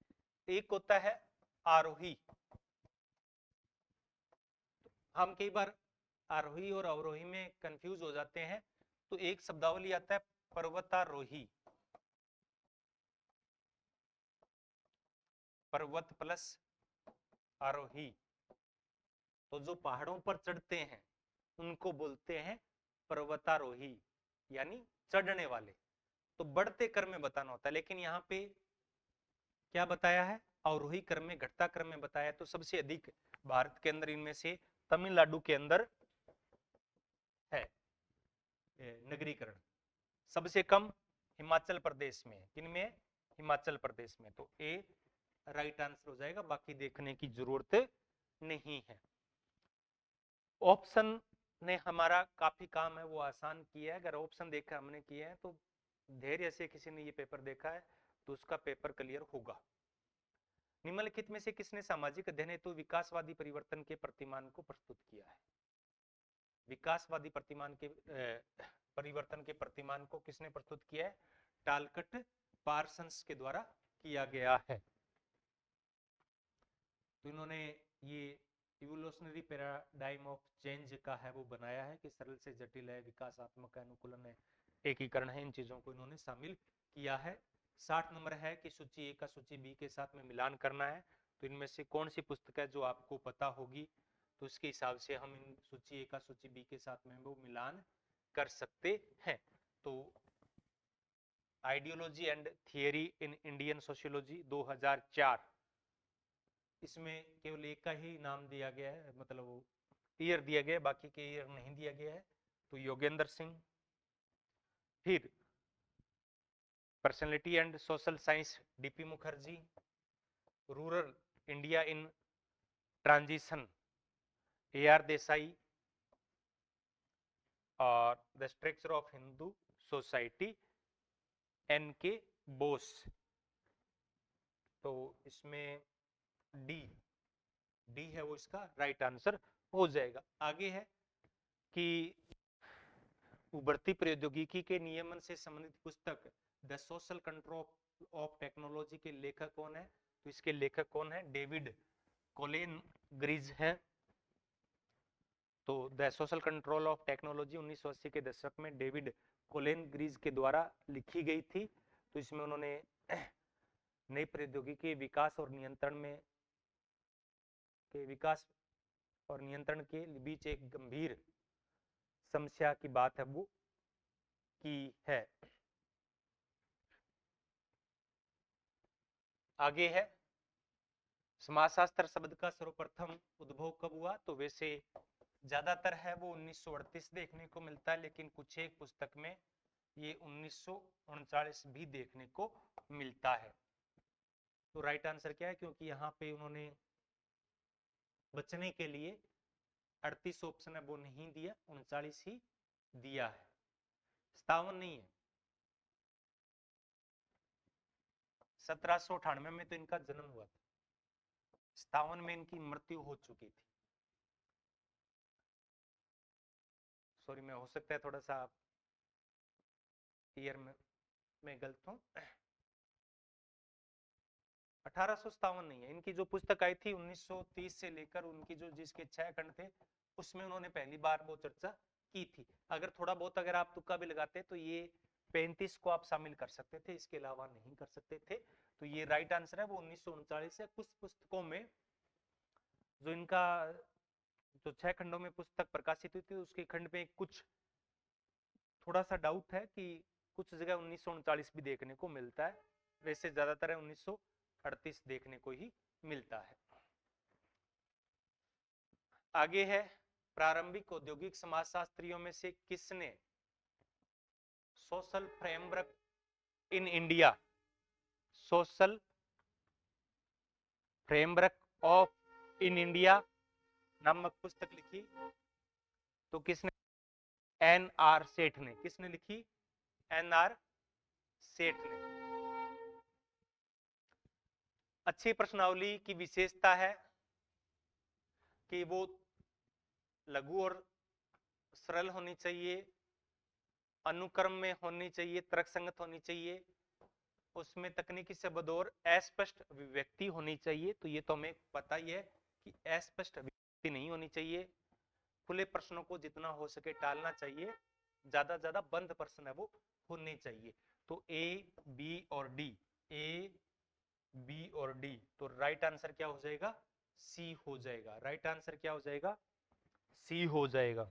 एक होता है आरोही, हम कई बार आरोही और अवरोही में कंफ्यूज हो जाते हैं। तो एक शब्दावली आता है पर्वतारोही, पर्वत प्लस आरोही। तो जो पहाड़ों पर चढ़ते हैं उनको बोलते हैं पर्वतारोही, यानी चढ़ने वाले। तो बढ़ते क्रम में बताना होता है, लेकिन यहाँ पे क्या बताया है? अवरोही क्रम में, घटता क्रम में बताया। तो सबसे अधिक भारत के अंदर इनमें से तमिलनाडु के अंदर है नगरीकरण, सबसे कम हिमाचल प्रदेश में है। किन में? हिमाचल प्रदेश में। तो ए राइट आंसर हो जाएगा, बाकी देखने की जरूरत नहीं है। ऑप्शन ने हमारा काफी काम है वो आसान किया है। अगर ऑप्शन देखा हमने किया है तो धैर्य से किसी ने ये पेपर देखा है तो उसका पेपर क्लियर होगा। निम्नलिखित में से किसने सामाजिक अध्ययन हेतु विकासवादी परिवर्तन के प्रतिमान को प्रस्तुत किया है? विकासवादी प्रतिमान के परिवर्तन के प्रतिमान को किसने प्रस्तुत किया है? टालकट पार्सन्स के द्वारा किया गया है। तो इन्होंने ये इवोल्यूशनरी पैराडाइम ऑफ चेंज का है वो बनाया है कि सरल से जटिल है, विकासात्मक है, अनुकूलन है, एकीकरण है, इन चीजों को इन्होंने शामिल किया है। 60 नंबर है कि सूची ए का सूची बी के साथ में मिलान करना है। तो इनमें से कौन सी पुस्तक है जो आपको पता होगी, तो उसके हिसाब से हम इन सूची ए का सूची बी के साथ में वो मिलान कर सकते हैं। तो ideology and theory in Indian sociology 2004, इसमें केवल एक का ही नाम दिया गया है, मतलब वो ईयर दिया गया है, बाकी के ईयर नहीं दिया गया है। तो योगेंद्र सिंह। फिर personality and social science DP Mukherjee. Rural India in transition A R Desai. और the structure of Hindu society N K Bose. तो इसमें डी, डी है वो इसका राइट आंसर हो जाएगा। आगे है कि उभरती प्रौद्योगिकी के नियमन से संबंधित पुस्तक the social control of technology के लेखक कौन है? तो इसके लेखक कौन है? डेविड कोलेन ग्रीज है। तो the social control of technology 1980 के दशक में डेविड कोलेन ग्रीज के द्वारा लिखी गई थी। तो इसमें उन्होंने नई प्रौद्योगिकी विकास और नियंत्रण के बीच एक गंभीर समस्या की बात है वो की है। आगे है समाजशास्त्र शब्द का सर्वप्रथम उद्भव कब हुआ, तो वैसे ज्यादातर है वो 1938 देखने को मिलता है, लेकिन कुछ एक पुस्तक में ये 1939 भी देखने को मिलता है। तो राइट आंसर क्या है, क्योंकि यहाँ पे उन्होंने बचने के लिए 38 ऑप्शन है वो नहीं दिया, 39 ही दिया है, 57 नहीं है। 1798 में तो इनका जन्म हुआ था, 57 में इनकी मृत्यु हो चुकी थी। सॉरी, मैं हो सकता है थोड़ा सा ईयर में मैं गलत हूं। 1857 नहीं है, इनकी जो पुस्तक आई थी 1930 से लेकर उनकी जो जिसके 6 खंड थे उसमें उन्होंने पहली बार वो चर्चा की थी। अगर थोड़ा बहुत अगर आप तुक्का भी लगाते तो ये 35 को आप शामिल कर सकते थे, इसके अलावा नहीं कर सकते थे। तो ये राइट आंसर है वो 1939 है। कुछ पुस्तकों में जो इनका जो 6 खंडों में पुस्तक प्रकाशित हुई थी उसके खंड में कुछ थोड़ा सा डाउट है कि कुछ जगह 1939 भी देखने को मिलता है, वैसे ज्यादातर है 1938 देखने को ही मिलता है। आगे है प्रारंभिक औद्योगिक समाजशास्त्रियों में से किसने social framework in India, social framework of in India नामक पुस्तक लिखी, तो किसने, एन आर सेठ ने। किसने लिखी, एन आर सेठ ने। अच्छी प्रश्नावली की विशेषता है कि वो लघु और सरल होनी चाहिए, अनुक्रम में होनी चाहिए, तर्कसंगत होनी चाहिए, उसमें तकनीकी शब्द और अस्पष्ट अभिव्यक्ति होनी चाहिए। तो ये तो हमें पता ही है कि अस्पष्ट अभिव्यक्ति नहीं होनी चाहिए, खुले प्रश्नों को जितना हो सके टालना चाहिए, ज्यादा ज्यादा बंद प्रश्न है वो होने चाहिए। तो ए बी और डी, ए बी और डी, तो राइट आंसर क्या हो जाएगा, सी हो जाएगा। राइट आंसर क्या हो जाएगा, सी हो जाएगा।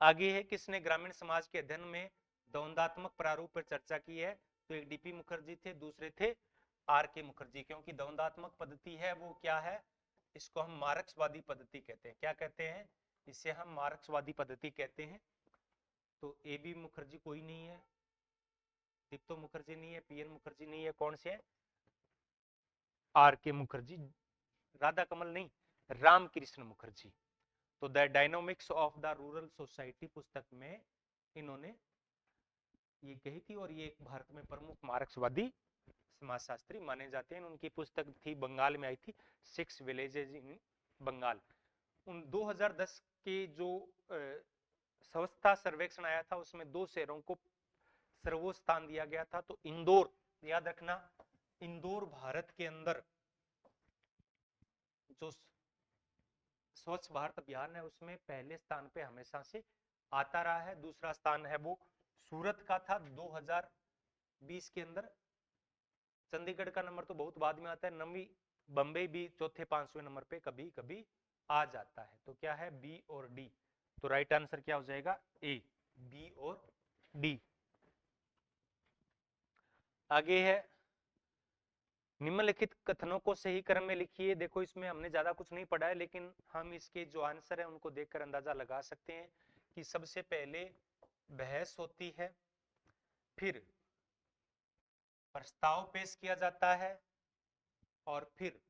आगे है किसने ग्रामीण समाज के अध्ययन में द्वंदात्मक प्रारूप पर चर्चा की है, तो एक डीपी मुखर्जी थे, दूसरे थे आर के मुखर्जी। क्योंकि द्वंदात्मक पद्धति है वो क्या है, इसको हम मार्क्सवादी पद्धति कहते हैं। क्या कहते हैं, इसे हम मार्क्सवादी पद्धति कहते हैं। तो ए बी मुखर्जी कोई नहीं है, दीप्तो मुखर्जी नहीं है, पीएन मुखर्जी नहीं है, कौन से है, आर के मुखर्जी, राधा कमल नहीं, रामकृष्ण मुखर्जी। तो the dynamics of the rural society पुस्तक में इन्होंने ये कही थी, और ये एक भारत में प्रमुख मार्क्सवादी समाजशास्त्री माने जाते हैं। उनकी पुस्तक थी, बंगाल में आई थी, 6 विलेजेस इन बंगाल। उन 2010 के जो स्वच्छता सर्वेक्षण आया था उसमें 2 शहरों को सर्वोच्च स्थान दिया गया था। तो इंदौर, याद रखना, इंदौर भारत के अंदर जो स्वच्छ भारत अभियान है उसमें पहले स्थान पे हमेशा से आता रहा है। दूसरा स्थान है वो सूरत का था 2020 के अंदर। चंडीगढ़ का नंबर तो बहुत बाद में आता है, नवी बंबई भी चौथे 5वें नंबर पे कभी कभी आ जाता है। तो क्या है, बी और डी। तो राइट आंसर क्या हो जाएगा, ए, बी और डी। आगे है निम्नलिखित कथनों को सही क्रम में लिखिए। देखो इसमें हमने ज्यादा कुछ नहीं पढ़ा है, लेकिन हम इसके जो आंसर है उनको देखकर अंदाजा लगा सकते हैं कि सबसे पहले बहस होती है, फिर प्रस्ताव पेश किया जाता है, और फिर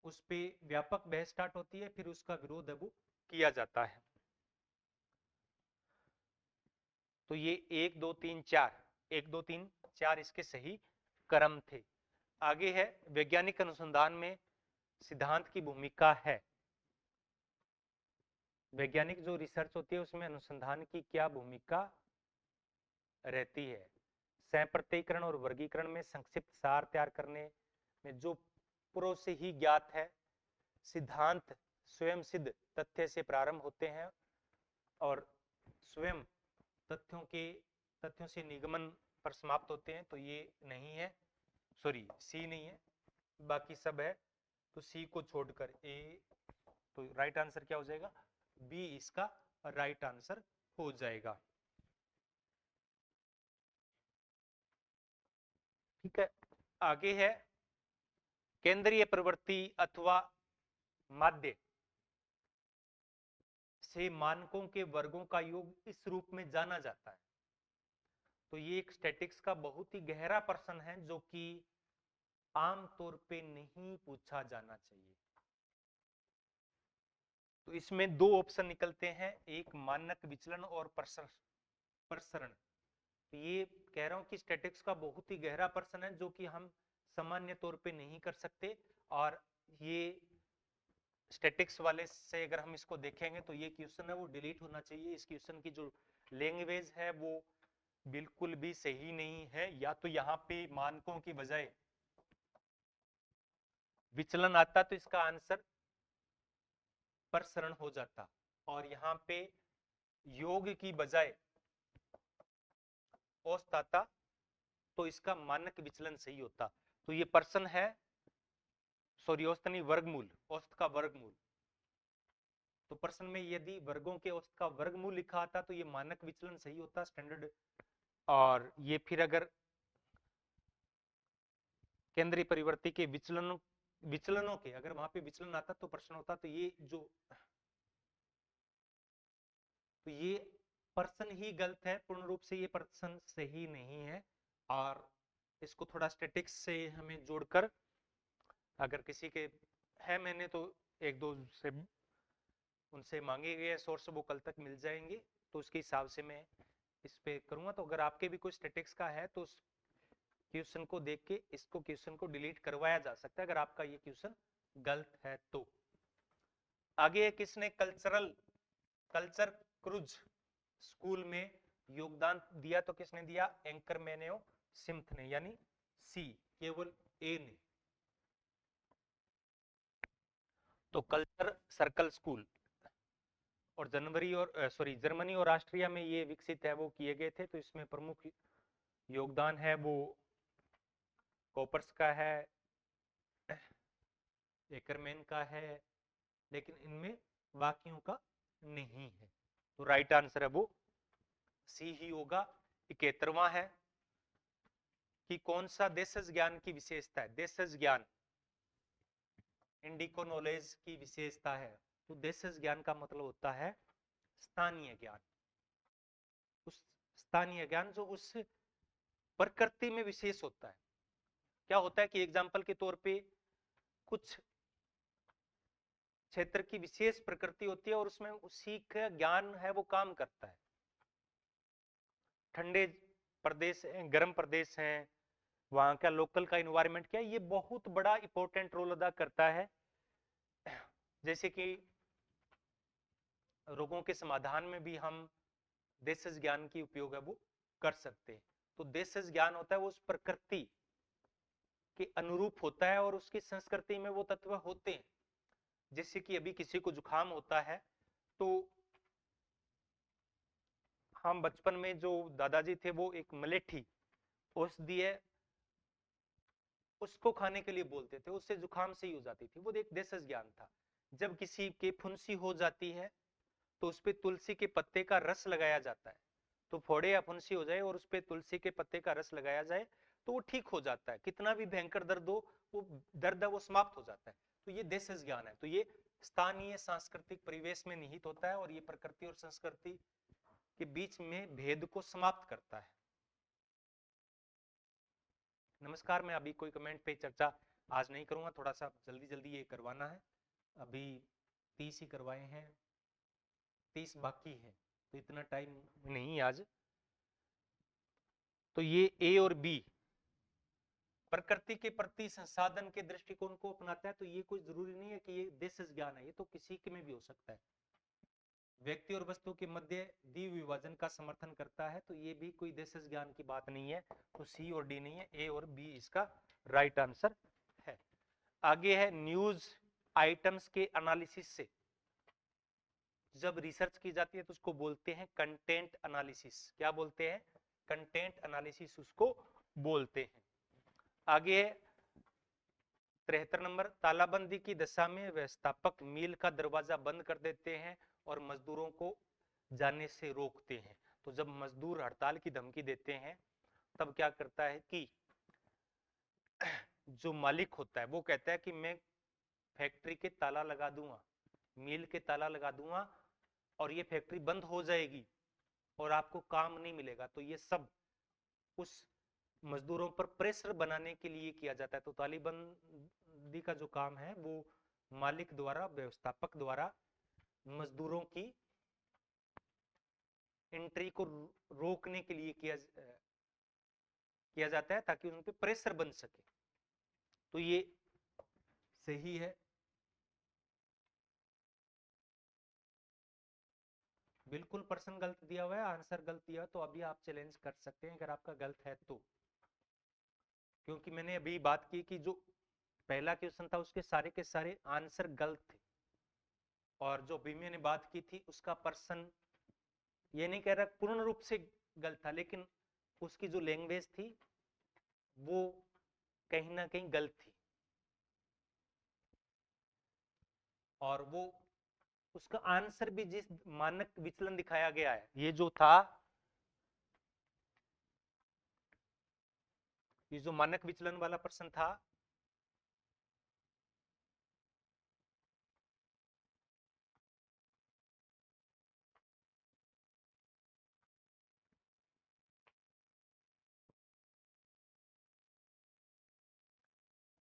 उस पे व्यापक बहस स्टार्ट होती है, फिर उसका विरोध है वो किया जाता है। तो ये 1 2 3 4, 1 2 3 4 इसके सही क्रम थे। आगे है वैज्ञानिक अनुसंधान में सिद्धांत की भूमिका है। वैज्ञानिक जो रिसर्च होती है उसमें अनुसंधान की क्या भूमिका रहती है। सहप्रत्ययीकरण और वर्गीकरण में संक्षिप्त सार तैयार करने में जो पूर्व से ही ज्ञात है। सिद्धांत स्वयं सिद्ध तथ्य से प्रारंभ होते हैं और स्वयं तथ्यों से निगमन पर समाप्त होते हैं। तो ये नहीं है, सॉरी सी नहीं है, बाकी सब है। तो सी को छोड़कर ए, तो राइट आंसर क्या हो जाएगा, बी इसका राइट आंसर हो जाएगा। ठीक है, आगे है केंद्रीय प्रवृत्ति अथवा माध्य से मानकों के वर्गों का योग इस रूप में जाना जाता है। तो ये एक स्टैटिक्स का बहुत ही गहरा प्रश्न है जो कि आमतौर पे नहीं पूछा जाना चाहिए। तो इसमें दो ऑप्शन निकलते हैं, एक मानक विचलन और प्रसरण। तो ये कह रहा हूं कि स्टैटिक्स का बहुत ही गहरा प्रश्न है जो कि हम सामान्य तौर पे नहीं कर सकते। और ये स्टैटिक्स वाले से अगर हम इसको देखेंगे तो ये क्वेश्चन है वो डिलीट होना चाहिए। इस क्वेश्चन की जो लैंग्वेज है वो बिल्कुल भी सही नहीं है। या तो यहाँ पे मानकों की बजाय विचलन आता तो इसका आंसर प्रसरण हो जाता, और यहाँ पे योग की बजाय औसत आता तो इसका मानक विचलन सही होता। तो ये प्रश्न है, सॉरी औसत नहीं, वर्गमूल, औसत का वर्गमूल। तो प्रश्न में यदि वर्गों के औसत का वर्गमूल लिखा आता तो ये मानक विचलन सही होता, स्टैंडर्ड। और ये फिर अगर केंद्रीय परिवर्ती के विचलनों के अगर वहां पे विचलन आता तो प्रश्न होता। तो ये प्रश्न ही गलत है, पूर्ण रूप से ये प्रश्न सही नहीं है। और इसको थोड़ा स्टैटिक्स से हमें जोड़कर, अगर किसी के है, मैंने तो एक दो से उनसे मांगे गए सोर्स वो कल तक मिल जाएंगे, तो उसके हिसाब से मैं इस पे करूंगा। तो अगर आपके भी कोई स्टैटिक्स का है तो उस क्वेश्चन को देख के इसको क्वेश्चन को डिलीट करवाया जा सकता है अगर आपका ये क्वेश्चन गलत है तो। आगे किसने कल्चर क्रूज स्कूल में योगदान दिया? तो किसने दिया? एंकरमैन सिम्थ ने, यानी सी, केवल ए ने। तो कल्चर सर्कल स्कूल और जर्मनी और ऑस्ट्रिया में ये विकसित है, वो किए गए थे। तो इसमें प्रमुख योगदान है वो कॉपर्स का है, एकरमैन का है, लेकिन इनमें बाकियों का नहीं है। तो राइट आंसर है वो सी ही होगा। 71वां है कि कौन सा देशज ज्ञान की विशेषता है? देशज ज्ञान इंडिको नॉलेज की विशेषता है। तो देशज ज्ञान का मतलब होता है स्थानीय ज्ञान। उस स्थानीय ज्ञान जो उस प्रकृति में विशेष होता है। क्या होता है कि एग्जाम्पल के तौर पे कुछ क्षेत्र की विशेष प्रकृति होती है और उसमें उसी का ज्ञान है वो काम करता है। ठंडे प्रदेश हैं, गर्म प्रदेश हैं, वहां का लोकल का इन्वायरमेंट क्या है, ये बहुत बड़ा इंपॉर्टेंट रोल अदा करता है। जैसे कि रोगों के समाधान में भी हम देशज ज्ञान की उपयोग है वो कर सकते हैं। तो देशज ज्ञान होता है वो उस प्रकृति के अनुरूप होता है और उसकी संस्कृति में वो तत्व होते हैं। जैसे कि अभी किसी को जुकाम होता है तो हम बचपन में जो दादाजी थे वो एक मलेठी औषधि है उसको खाने के लिए बोलते थे, उससे जुकाम सही हो जाती थी। वो एक देशज ज्ञान था। जब किसी के फुंसी हो जाती है तो उस पे तुलसी के पत्ते का रस लगाया जाता है। तो फोड़े या फुंसी हो जाए और उस पे तुलसी के पत्ते का रस लगाया जाए तो वो ठीक हो जाता है। कितना भी भयंकर दर्द हो, वो दर्द है वो समाप्त हो जाता है। तो ये देशज ज्ञान है। तो ये स्थानीय सांस्कृतिक परिवेश में निहित होता है और ये प्रकृति और संस्कृति के बीच में भेद को समाप्त करता है। नमस्कार, मैं अभी कोई कमेंट पे चर्चा आज नहीं करूंगा, थोड़ा सा जल्दी जल्दी ये करवाना है। अभी 30 ही करवाए हैं, 30 बाकी है, तो इतना टाइम नहीं आज। तो ये ए और बी प्रकृति के प्रति संसाधन के दृष्टिकोण को अपनाता है। तो ये कोई जरूरी नहीं है कि ये देशज ज्ञान है, ये तो किसी के में भी हो सकता है। व्यक्ति और वस्तु के मध्य द्विविभाजन का समर्थन करता है, तो ये भी कोई देशज ज्ञान की बात नहीं है। तो सी और डी नहीं है, ए और बी इसका राइट आंसर है। आगे है न्यूज आइटम्स के एनालिसिस से जब रिसर्च की जाती है तो उसको बोलते हैं कंटेंट एनालिसिस। क्या बोलते हैं? कंटेंट एनालिसिस उसको बोलते हैं। आगे है 73 नंबर, तालाबंदी की दशा में व्यवस्थापक मिल का दरवाजा बंद कर देते हैं और मजदूरों को जाने से रोकते हैं। तो जब मजदूर हड़ताल की धमकी देते हैं तब क्या करता है कि जो मालिक होता है वो कहता है कि मैं फैक्ट्री के ताला लगा दूंगा, मिल के ताला लगा दूंगा और ये फैक्ट्री बंद हो जाएगी और आपको काम नहीं मिलेगा, तो ये सब उस मजदूरों पर प्रेशर बनाने के लिए किया जाता है। तो तालाबंदी का जो काम है वो मालिक द्वारा, व्यवस्थापक द्वारा मजदूरों की एंट्री को रोकने के लिए किया जाता है ताकि उन पे प्रेशर बन सके। तो ये सही है। बिल्कुल प्रश्न गलत दिया हुआ है, आंसर गलत दिया हुआ है, तो अभी आप चैलेंज कर सकते हैं अगर आपका गलत है तो, क्योंकि मैंने अभी बात की कि जो पहला क्वेश्चन था उसके सारे के सारे आंसर गलत थे, और जो अभी मैंने बात की थी उसका प्रश्न ये नहीं कह रहा पूर्ण रूप से गलत था, लेकिन उसकी जो लैंग्वेज थी वो कहीं ना कहीं गलत थी, और वो उसका आंसर भी जिस मानक विचलन दिखाया गया है, ये जो था, ये जो मानक विचलन वाला प्रश्न था,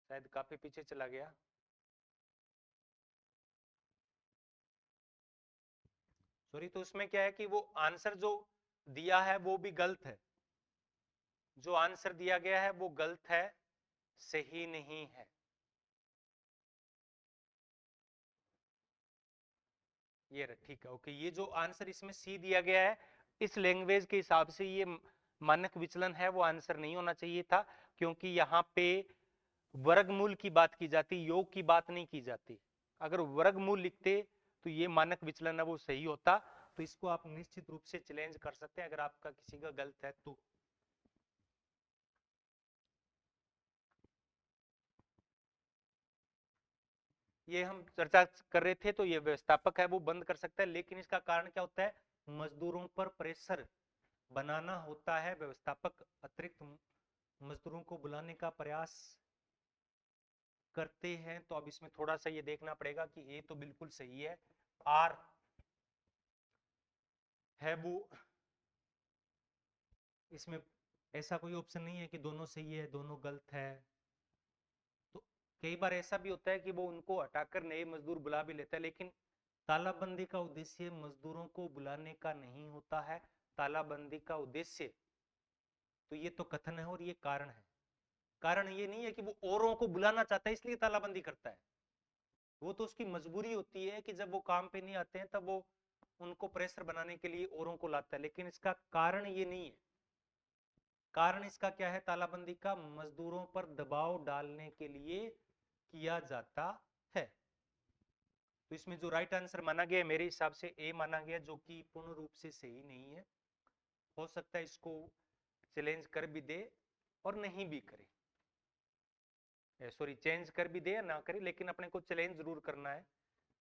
शायद काफी पीछे चला गया। सॉरी, तो उसमें क्या है कि वो आंसर जो दिया है वो भी गलत है, जो आंसर दिया गया है वो गलत है, सही नहीं है। ये ठीक है, ओके। ये जो आंसर इसमें सी दिया गया है, इस लैंग्वेज के हिसाब से ये मानक विचलन है, वो आंसर नहीं होना चाहिए था, क्योंकि यहाँ पे वर्गमूल की बात की जाती, योग की बात नहीं की जाती। अगर वर्गमूल लिखते तो ये मानक विचलन है वो सही होता। तो इसको आप निश्चित रूप से चैलेंज कर सकते हैं अगर आपका किसी का गलत है तो। ये हम चर्चा कर रहे थे, तो ये व्यवस्थापक है वो बंद कर सकता है, लेकिन इसका कारण क्या होता है, मजदूरों पर प्रेशर बनाना होता है। व्यवस्थापक अतिरिक्त मजदूरों को बुलाने का प्रयास करते हैं। तो अब इसमें थोड़ा सा ये देखना पड़ेगा कि ए तो बिल्कुल सही है, आर है वो, इसमें ऐसा कोई ऑप्शन नहीं है कि दोनों सही है दोनों गलत है। तो कई बार ऐसा भी होता है कि वो उनको हटाकर नए मजदूर बुला भी लेता है, लेकिन तालाबंदी का उद्देश्य मजदूरों को बुलाने का नहीं होता है। तालाबंदी का उद्देश्य, तो ये तो कथन है और ये कारण है। कारण ये नहीं है कि वो औरों को बुलाना चाहता है इसलिए तालाबंदी करता है, वो तो उसकी मजबूरी होती है कि जब वो काम पे नहीं आते हैं तब वो उनको प्रेशर बनाने के लिए औरों को लाता है, लेकिन इसका कारण ये नहीं है। कारण इसका क्या है, तालाबंदी का मजदूरों पर दबाव डालने के लिए किया जाता है। तो इसमें जो राइट आंसर माना गया मेरे हिसाब से ए माना गया, जो कि पूर्ण रूप से सही नहीं है। हो सकता है इसको चैलेंज कर भी दे और नहीं भी करे, सॉरी चेंज कर भी दे या ना करे, लेकिन अपने को चैलेंज जरूर करना है।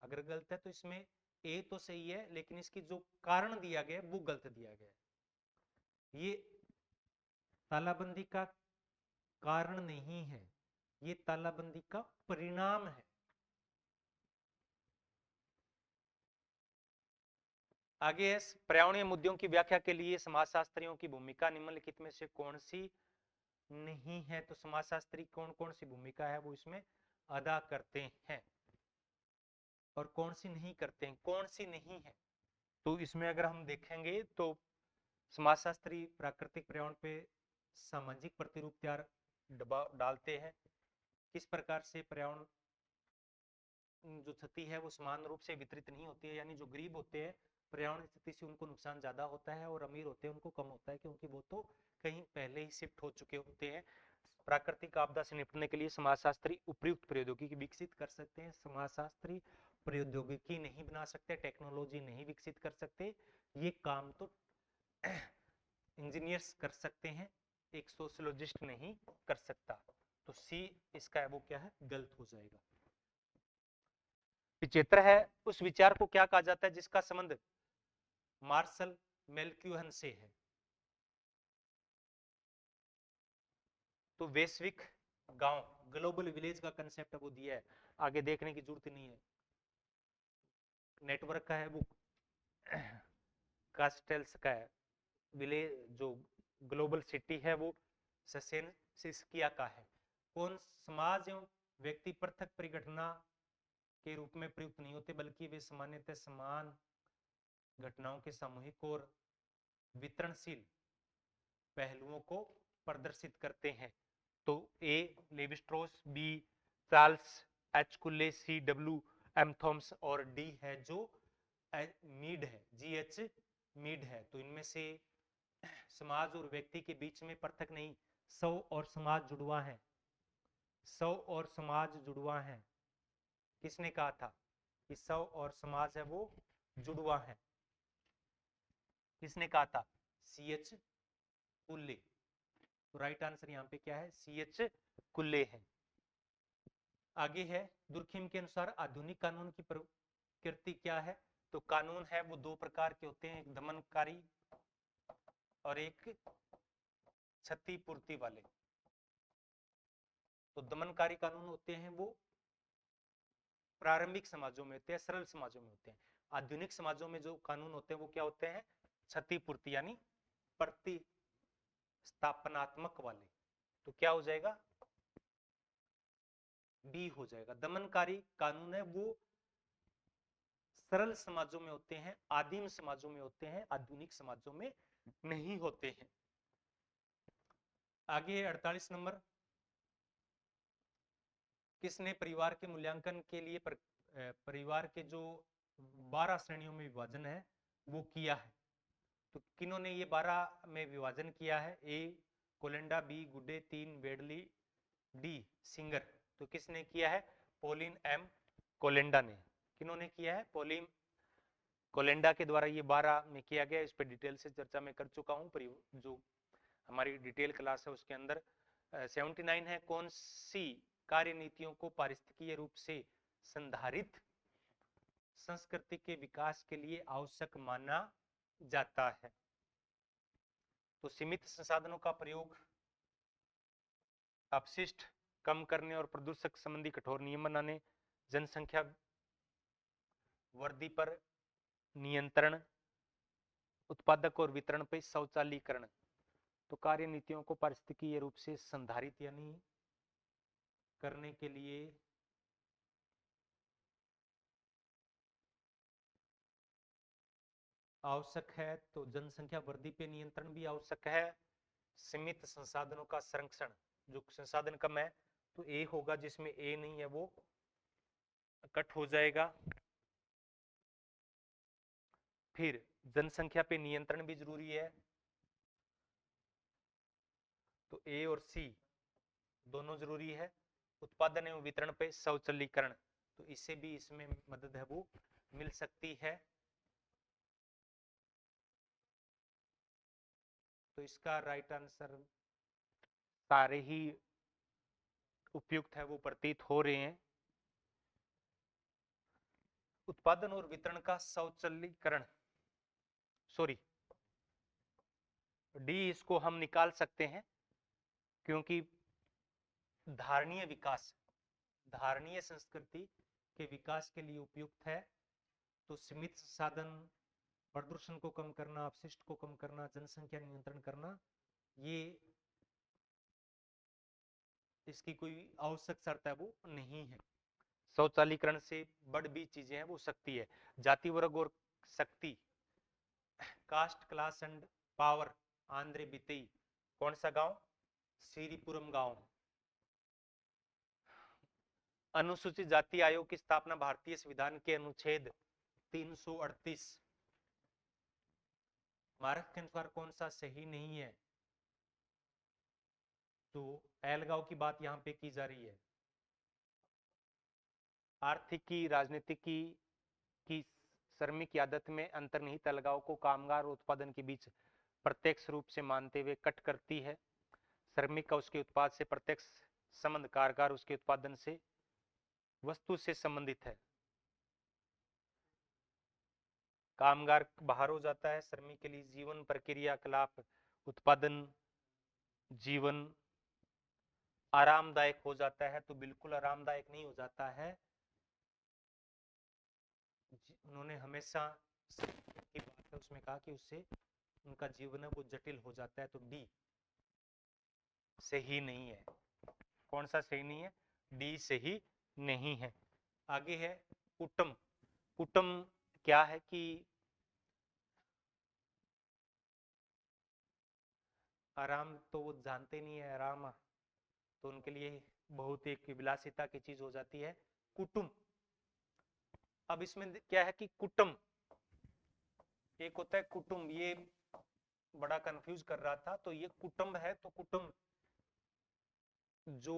अगर गलत है तो इसमें ए तो सही है, लेकिन इसकी जो कारण दिया गया है वो गलत दिया गया है। ये तालाबंदी का कारण नहीं है, ये तालाबंदी का परिणाम है। आगे है, पर्यावरणीय मुद्दों की व्याख्या के लिए समाजशास्त्रियों की भूमिका निम्नलिखित में से कौन सी नहीं है। तो समाजशास्त्री कौन कौन सी भूमिका है वो इसमें अदा करते हैं और कौन सी नहीं करते हैं, कौन सी नहीं है। तो इसमें अगर हम देखेंगे तो समाजशास्त्री प्राकृतिक पर्यावरण पे सामाजिक प्रतिरूप तैयार दबाव डालते हैं, किस प्रकार से पर्यावरण जो क्षति है वो समान रूप से वितरित नहीं होती है, यानी जो गरीब होते हैं पर्यावरण स्थिति से उनको नुकसान ज्यादा होता है और अमीर होते हैं उनको कम होता है, क्योंकि वो तो कहीं पहले ही शिफ्ट हो चुके होते हैं। प्राकृतिक आपदा से निपटने के लिए समाजशास्त्री उपयुक्त प्रौद्योगिकी विकसित कर सकते हैं। समाजशास्त्री प्रौद्योगिकी नहीं बना सकते, टेक्नोलॉजी नहीं विकसित कर सकते, ये काम तो इंजीनियर्स कर सकते हैं, एक सोशियोलॉजिस्ट नहीं कर सकता। तो सी इसका है वो क्या है, गलत हो जाएगा। विचित्र है उस विचार को क्या कहा जाता है जिसका संबंध मार्शल मेलक्यूहन से है। तो वैश्विक गांव, ग्लोबल विलेज का कंसेप्ट वो दिया है, आगे देखने की जरूरत नहीं है। नेटवर्क का है वो कास्टेल्स का है। विलेज जो ग्लोबल सिटी है वो सिस्किया का है। कौन समाज एवं व्यक्ति पृथक परिघटना के रूप में प्रयुक्त नहीं होते, बल्कि वे सामान्यतः समान घटनाओं के सामूहिक और वितरणशील पहलुओं को प्रदर्शित करते हैं। तो A Levi Strauss, B Charles, H Cooley, C W M Thomas और डी है जो मीड है, जी एच मीड है। तो इनमें से समाज और व्यक्ति के बीच में पृथक नहीं, सौ और समाज जुड़वा है, सौ और समाज जुड़वा है। किसने कहा था कि सौ और समाज है वो जुड़वा है? किसने कहा था? C H Cooley. तो राइट आंसर यहाँ पे क्या है? सी एच कुल्ले है। आगे है, दुर्खिम के अनुसार आधुनिक कानून की प्रकृति क्या है? तो कानून है वो दो प्रकार के होते हैं, एक दमनकारी और एक क्षतिपूर्ति वाले। तो दमनकारी कानून होते हैं वो प्रारंभिक समाजों में होते हैं, सरल समाजों में होते हैं। आधुनिक समाजों में जो कानून होते हैं वो क्या होते हैं? क्षतिपूर्ति यानी प्रतिस्थापनात्मक वाले। तो क्या हो जाएगा? बी हो जाएगा। दमनकारी कानून है वो सरल समाजों में होते हैं, आदिम समाजों में होते हैं, आधुनिक समाजों में नहीं होते हैं। आगे 48 नंबर, किसने परिवार के मूल्यांकन के लिए परिवार के जो 12 श्रेणियों में विभाजन है वो किया है? तो किन्होंने ये 12 में विभाजन किया है? ए कोलेंडा, बी गुडे, 3 वेडली, डी सिंगर। तो किसने किया है? पोलिन एम कोलेंडा ने। किन्होंने किया है? पोलिन कोलेंडा के द्वारा ये 12 में किया गया। इस पर डिटेल से चर्चा मैं कर चुका हूँ, जो हमारी डिटेल क्लास है उसके अंदर। 79 है, कौन सी कार्य नीतियों को पारिस्थितिकीय रूप से संधारित संस्कृति के विकास के लिए आवश्यक माना जाता है? तो सीमित संसाधनों का प्रयोग, अपशिष्ट कम करने और प्रदूषक संबंधी कठोर नियम बनाने, जनसंख्या वृद्धि पर नियंत्रण, उत्पादक और वितरण पर स्वचालीकरण। तो कार्य नीतियों को पारिस्थितिकीय रूप से संधारित यानी करने के लिए आवश्यक है। तो जनसंख्या वृद्धि पे नियंत्रण भी आवश्यक है, सीमित संसाधनों का संरक्षण, जो संसाधन कम है तो ए होगा, जिसमें ए नहीं है वो कट हो जाएगा। फिर जनसंख्या पे नियंत्रण भी जरूरी है, तो ए और सी दोनों जरूरी है। उत्पादन एवं वितरण पे स्वचालीकरण, तो इससे भी इसमें मदद है वो मिल सकती है। तो इसका राइट आंसर सारे ही उपयुक्त है वो प्रतीत हो रहे हैं। उत्पादन और वितरण का स्वचालीकरण, सॉरी डी, इसको हम निकाल सकते हैं क्योंकि धारणीय विकास, धारणीय संस्कृति के विकास के लिए उपयुक्त है। तो सीमित साधन, प्रदूषण को कम करना, अपशिष्ट को कम करना, जनसंख्या नियंत्रण करना, ये इसकी कोई आवश्यक शर्त है वो नहीं है। स्वचालीकरण से बड़ भी चीजें हैं वो शक्ति है। जाति वर्ग और शक्ति, caste class and power, Andre Beteille, कौन सा गांव? श्रीपुरम गांव। अनुसूचित जाति आयोग की स्थापना भारतीय संविधान के अनुच्छेद 338 मार्क के अनुसार कौन सा सही नहीं है? तो एलगांव की बात यहां पे की जा रही है। आर्थिकी, राजनीतिकी की श्रमिक आदत में अंतर्निहित अलगाव को कामगार और उत्पादन के बीच प्रत्यक्ष रूप से मानते हुए कट करती है। श्रमिक का उसके उत्पाद से प्रत्यक्ष संबंध कामगार उसके उत्पादन से वस्तु से संबंधित है। कामगार बाहर हो जाता है, श्रमिक के लिए जीवन प्रक्रिया कलाप, उत्पादन, जीवन, आरामदायक हो जाता है, तो बिल्कुल आरामदायक नहीं हो जाता है। उन्होंने हमेशा की बात है उसमें कहा कि उससे उनका जीवन है वो जटिल हो जाता है, तो डी सही नहीं है। कौन सा सही नहीं है? डी सही नहीं है। आगे है कुटुम। कुटुम क्या है कि आराम तो वो जानते नहीं है, आराम तो उनके लिए बहुत एक विलासिता की चीज हो जाती है कुटुम। अब इसमें क्या है कि कुटुम, एक होता है कुटुम, ये बड़ा कंफ्यूज कर रहा था। तो ये कुटुंब है, तो कुटुंब जो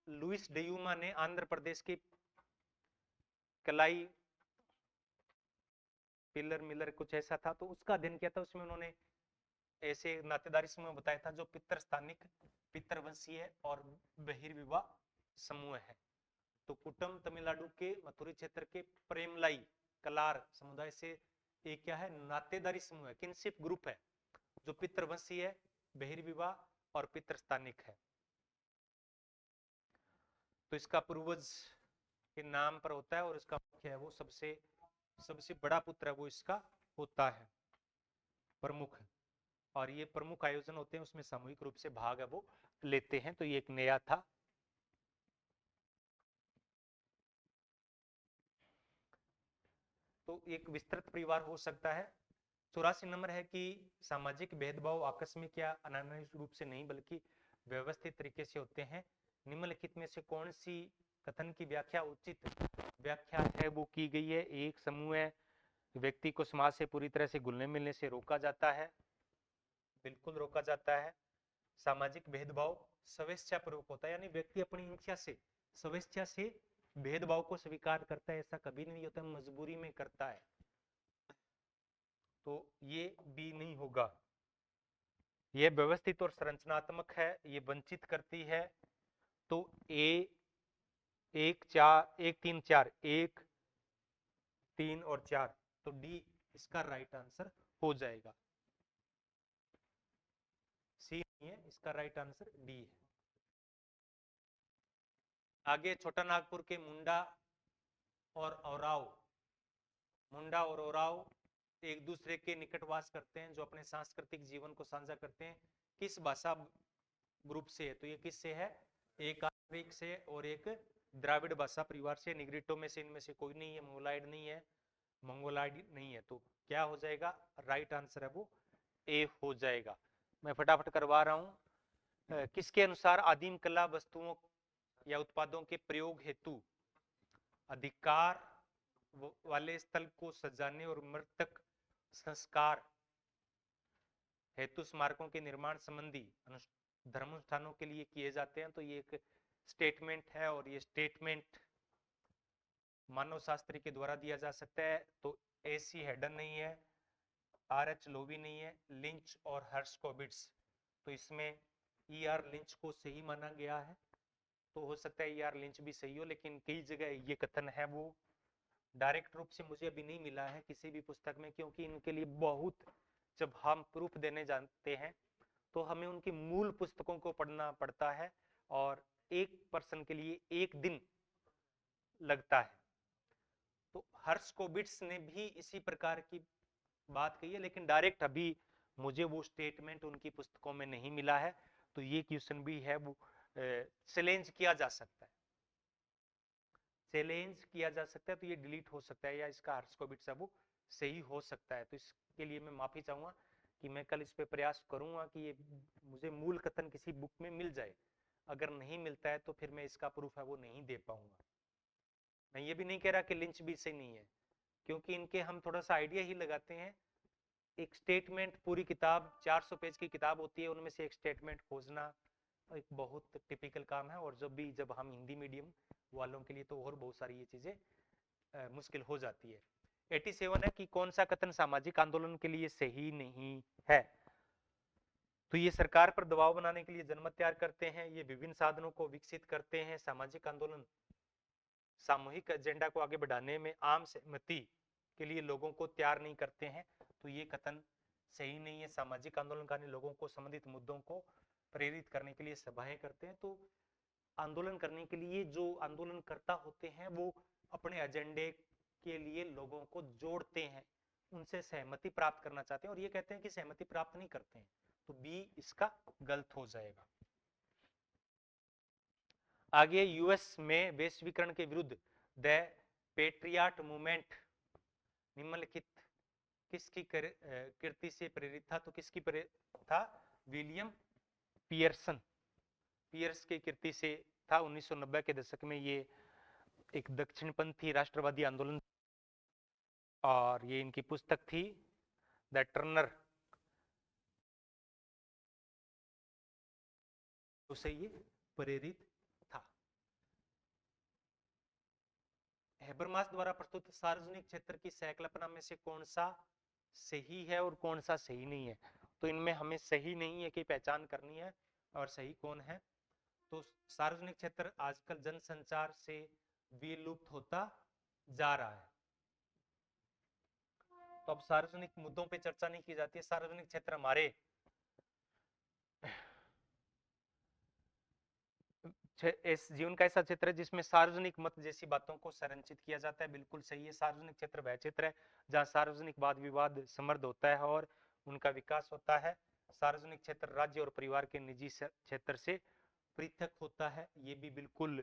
लुइस डियूमा ने आंध्र प्रदेश के कलाई पिलर मिलर कुछ ऐसा था, तो उसका अध्ययन किया था। उसमें उन्होंने ऐसे नातेदारी समूह बताया था जो पितृस्थानिक, पितृवंशीय और बहिर्विवाह समूह है। तो कुटुंब तमिलनाडु के मथुरी क्षेत्र के प्रेमलाई कलार समुदाय से एक क्या है, नातेदारी समूह है, किनशिप ग्रुप है, जो पितृवंशीय है, बहिर्विवाह और पितृस्थानिक है। तो इसका पूर्वज के नाम पर होता है और इसका मुख्य है वो सबसे सबसे बड़ा पुत्र है वो इसका होता है प्रमुख। और ये प्रमुख आयोजन होते हैं उसमें सामूहिक रूप से भाग है वो लेते हैं। तो ये एक नया था। तो एक विस्तृत परिवार हो सकता है। 84 नंबर है कि सामाजिक भेदभाव आकस्मिक या अनायास रूप से नहीं बल्कि व्यवस्थित तरीके से होते हैं। निम्नलिखित में से कौन सी कथन की व्याख्या उचित व्याख्या है वो की गई है? एक समूह है, व्यक्ति को समाज से पूरी तरह से घुलने मिलने से रोका जाता है, बिल्कुल रोका जाता है। सामाजिक भेदभाव स्वेच्छापूर्वक होता है, यानी व्यक्ति अपनी इच्छा से स्वेच्छा से भेदभाव को स्वीकार करता है, ऐसा कभी नहीं होता, मजबूरी में करता है। तो ये भी नहीं होगा। ये व्यवस्थित और संरचनात्मक है, ये वंचित करती है। तो ए 1 4 1 3 4 1 3 और 4, तो डी इसका राइट आंसर हो जाएगा। सी नहीं है, इसका राइट आंसर डी है। आगे छोटा नागपुर के मुंडा और औराव, मुंडा और ओराव एक दूसरे के निकटवास करते हैं, जो अपने सांस्कृतिक जीवन को साझा करते हैं। किस भाषा ग्रुप से है? तो ये किससे है? एक आर्यिक से और एक द्राविड़ भाषा परिवार से। निग्रिटो में से इनमें से कोई नहीं है, मंगोलाइड नहीं है, मंगोलाइड नहीं है। तो क्या हो जाएगा? राइट आंसर है वो ए हो जाएगा। मैं फटाफट करवा रहा हूं। किसके अनुसार आदिम कला वस्तुओं या उत्पादों के प्रयोग हेतु अधिकार वाले स्थल को सजाने और मृतक संस्कार हेतु स्मारकों के निर्माण संबंधी धर्म अनुष्ठानों के लिए किए जाते हैं? तो ये एक स्टेटमेंट है और ये स्टेटमेंट मानव शास्त्री के द्वारा दिया जा सकता है। तो एसी हेडन नहीं है, आर एच लोवी नहीं है, लिंच और हर्स्कोविट्स। तो इसमें ई आर लिंच को सही माना गया है। तो हो सकता है ई आर लिंच भी सही हो, लेकिन कई जगह ये कथन है वो डायरेक्ट रूप से मुझे अभी नहीं मिला है किसी भी पुस्तक में, क्योंकि इनके लिए बहुत, जब हम प्रूफ देने जानते हैं तो हमें उनकी मूल पुस्तकों को पढ़ना पड़ता है और एक पर्सन के लिए एक दिन लगता है। तो हर्स्कोविट्स ने भी इसी प्रकार की बात कही है, लेकिन डायरेक्ट अभी मुझे वो स्टेटमेंट उनकी पुस्तकों में नहीं मिला है। तो ये क्वेश्चन भी है वो चैलेंज किया जा सकता है, चैलेंज किया जा सकता है। तो ये डिलीट हो सकता है या इसका हर्स्कोविट्स है वो सही हो सकता है। तो इसके लिए मैं माफी चाहूंगा कि मैं कल इस पे प्रयास करूंगा कि ये मुझे मूल कथन किसी बुक में मिल जाए। अगर नहीं मिलता है तो फिर मैं इसका प्रूफ है वो नहीं दे पाऊंगा। मैं ये भी नहीं कह रहा कि लिंच भी सही नहीं है, क्योंकि इनके हम थोड़ा सा आइडिया ही लगाते हैं। एक स्टेटमेंट, पूरी किताब 400 पेज की किताब होती है, उनमें से एक स्टेटमेंट खोजना एक बहुत टिपिकल काम है। और जब हम हिंदी मीडियम वालों के लिए तो और बहुत सारी ये चीजें मुश्किल हो जाती है। 87 है कि कौन सा कथन सामाजिक आंदोलन के लिए सही नहीं है? तो ये सरकार पर दबाव बनाने के लिए जनमत तैयार करते हैं, ये विभिन्न साधनों को विकसित करते हैं, सामाजिक आंदोलन सामूहिक एजेंडा को आगे बढ़ाने में आम सहमति के लिए लोगों को तैयार नहीं करते हैं। तो ये कथन सही नहीं है। सामाजिक आंदोलनकारी लोगों को संबंधित मुद्दों को प्रेरित करने के लिए सभाएं करते हैं। तो आंदोलन करने के लिए जो आंदोलनकर्ता होते हैं वो अपने एजेंडे के लिए लोगों को जोड़ते हैं, उनसे सहमति प्राप्त करना चाहते हैं, और ये कहते हैं कि सहमति प्राप्त नहीं करते हैं, तो बी इसका गलत हो जाएगा। आगे, यूएस में वैश्वीकरण के विरुद्ध द पेट्रियाट मूवमेंट निम्नलिखित किसकी कृति से प्रेरित था? तो किसकी प्रेरित था? विलियम पियर्स की कृति से था। 1990 के दशक में ये एक दक्षिणपंथी राष्ट्रवादी आंदोलन, और ये इनकी पुस्तक थी द टर्नर, उसे ये प्रेरित था। हेबरमास द्वारा प्रस्तुत सार्वजनिक क्षेत्र की संकल्पना में से कौन सा सही है और कौन सा सही नहीं है? तो इनमें हमें सही नहीं है की पहचान करनी है, और सही कौन है? तो सार्वजनिक क्षेत्र आजकल जनसंचार से विलुप्त होता जा रहा है, तो अब सार्वजनिक मुद्दों पे चर्चा नहीं की जाती है। सार्वजनिक क्षेत्र हमारे इस जीवन का ऐसा क्षेत्र है जिसमें सार्वजनिक मत जैसी बातों को संरक्षित किया जाता है। बिल्कुल सही है। सार्वजनिक क्षेत्र वह क्षेत्र है जहां सार्वजनिक वाद विवाद समृद्ध होता है और उनका विकास होता है। सार्वजनिक क्षेत्र राज्य और परिवार के निजी क्षेत्र से पृथक होता है, ये भी बिल्कुल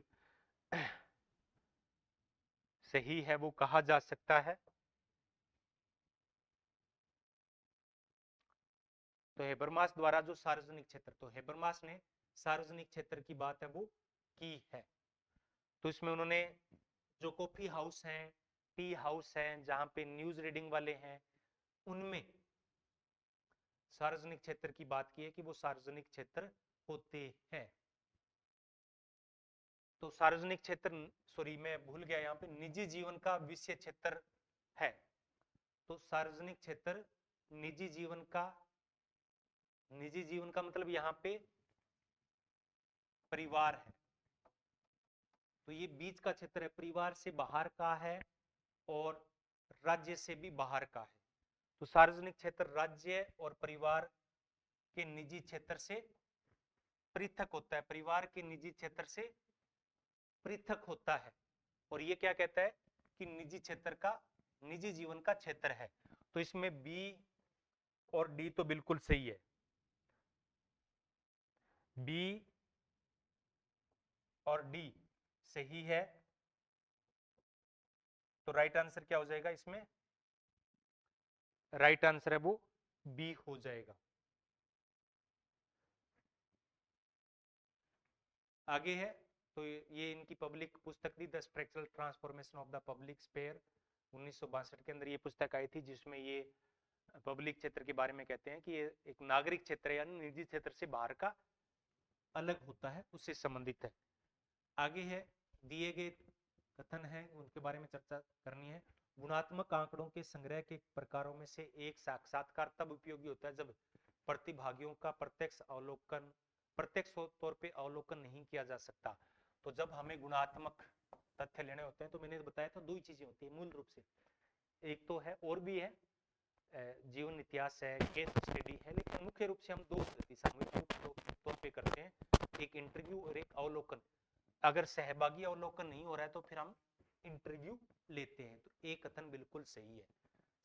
सही है, वो कहा जा सकता है। तो हेबरमास द्वारा जो सार्वजनिक क्षेत्र, तो हेबरमास ने सार्वजनिक क्षेत्र की बात है वो की है। तो इसमें उन्होंने जो कॉफी हाउस हैं, टी हाउस हैं, जहां पे न्यूज रीडिंग वाले हैं, उनमें सार्वजनिक क्षेत्र की बात की है कि वो सार्वजनिक क्षेत्र होते हैं। तो सार्वजनिक क्षेत्र, सॉरी मैं भूल गया, यहाँ पे निजी जीवन का विषय क्षेत्र है। तो सार्वजनिक क्षेत्र निजी जीवन का, निजी जीवन का मतलब यहाँ पे परिवार है, तो ये बीच का क्षेत्र है, परिवार से बाहर का है और राज्य से भी बाहर का है। तो सार्वजनिक क्षेत्र राज्य और परिवार के निजी क्षेत्र से पृथक होता है, परिवार के निजी क्षेत्र से पृथक होता है। और ये क्या कहता है कि निजी क्षेत्र का, निजी जीवन का क्षेत्र है। तो इसमें बी और डी तो बिल्कुल सही है। बी और डी सही है। तो राइट आंसर क्या हो जाएगा इसमें? राइट आंसर है वो बी हो जाएगा। आगे है, तो ये इनकी पब्लिक पुस्तक थी the structural transformation of the public sphere, 1962 के अंदर ये पुस्तक आई थी, जिसमें ये पब्लिक क्षेत्र के बारे में कहते हैं कि ये एक नागरिक क्षेत्र यानी निजी क्षेत्र से बाहर का अलग होता है, उससे संबंधित है। आगे है, दिए गए कथन है उनके बारे में चर्चा करनी है। गुणात्मक आंकड़ों के संग्रह के प्रकारों में से एक साक्षात्कार तब उपयोगी होता है जब प्रतिभागियों का प्रत्यक्ष तौर पे अवलोकन नहीं किया जा सकता। तो जब हमें गुणात्मक तथ्य लेने होते हैं, तो मैंने बताया था दो ही चीजें होती है मूल रूप से, एक तो है, और भी है, जीवन इतिहास है, केस स्टडी है, लेकिन मुख्य रूप से हम दो सामूहिक तौर पे करते हैं, एक इंटरव्यू और एक अवलोकन। अगर सहभागी अवलोकन नहीं हो रहा है तो फिर हम इंटरव्यू लेते हैं। तो एक कथन बिल्कुल सही है।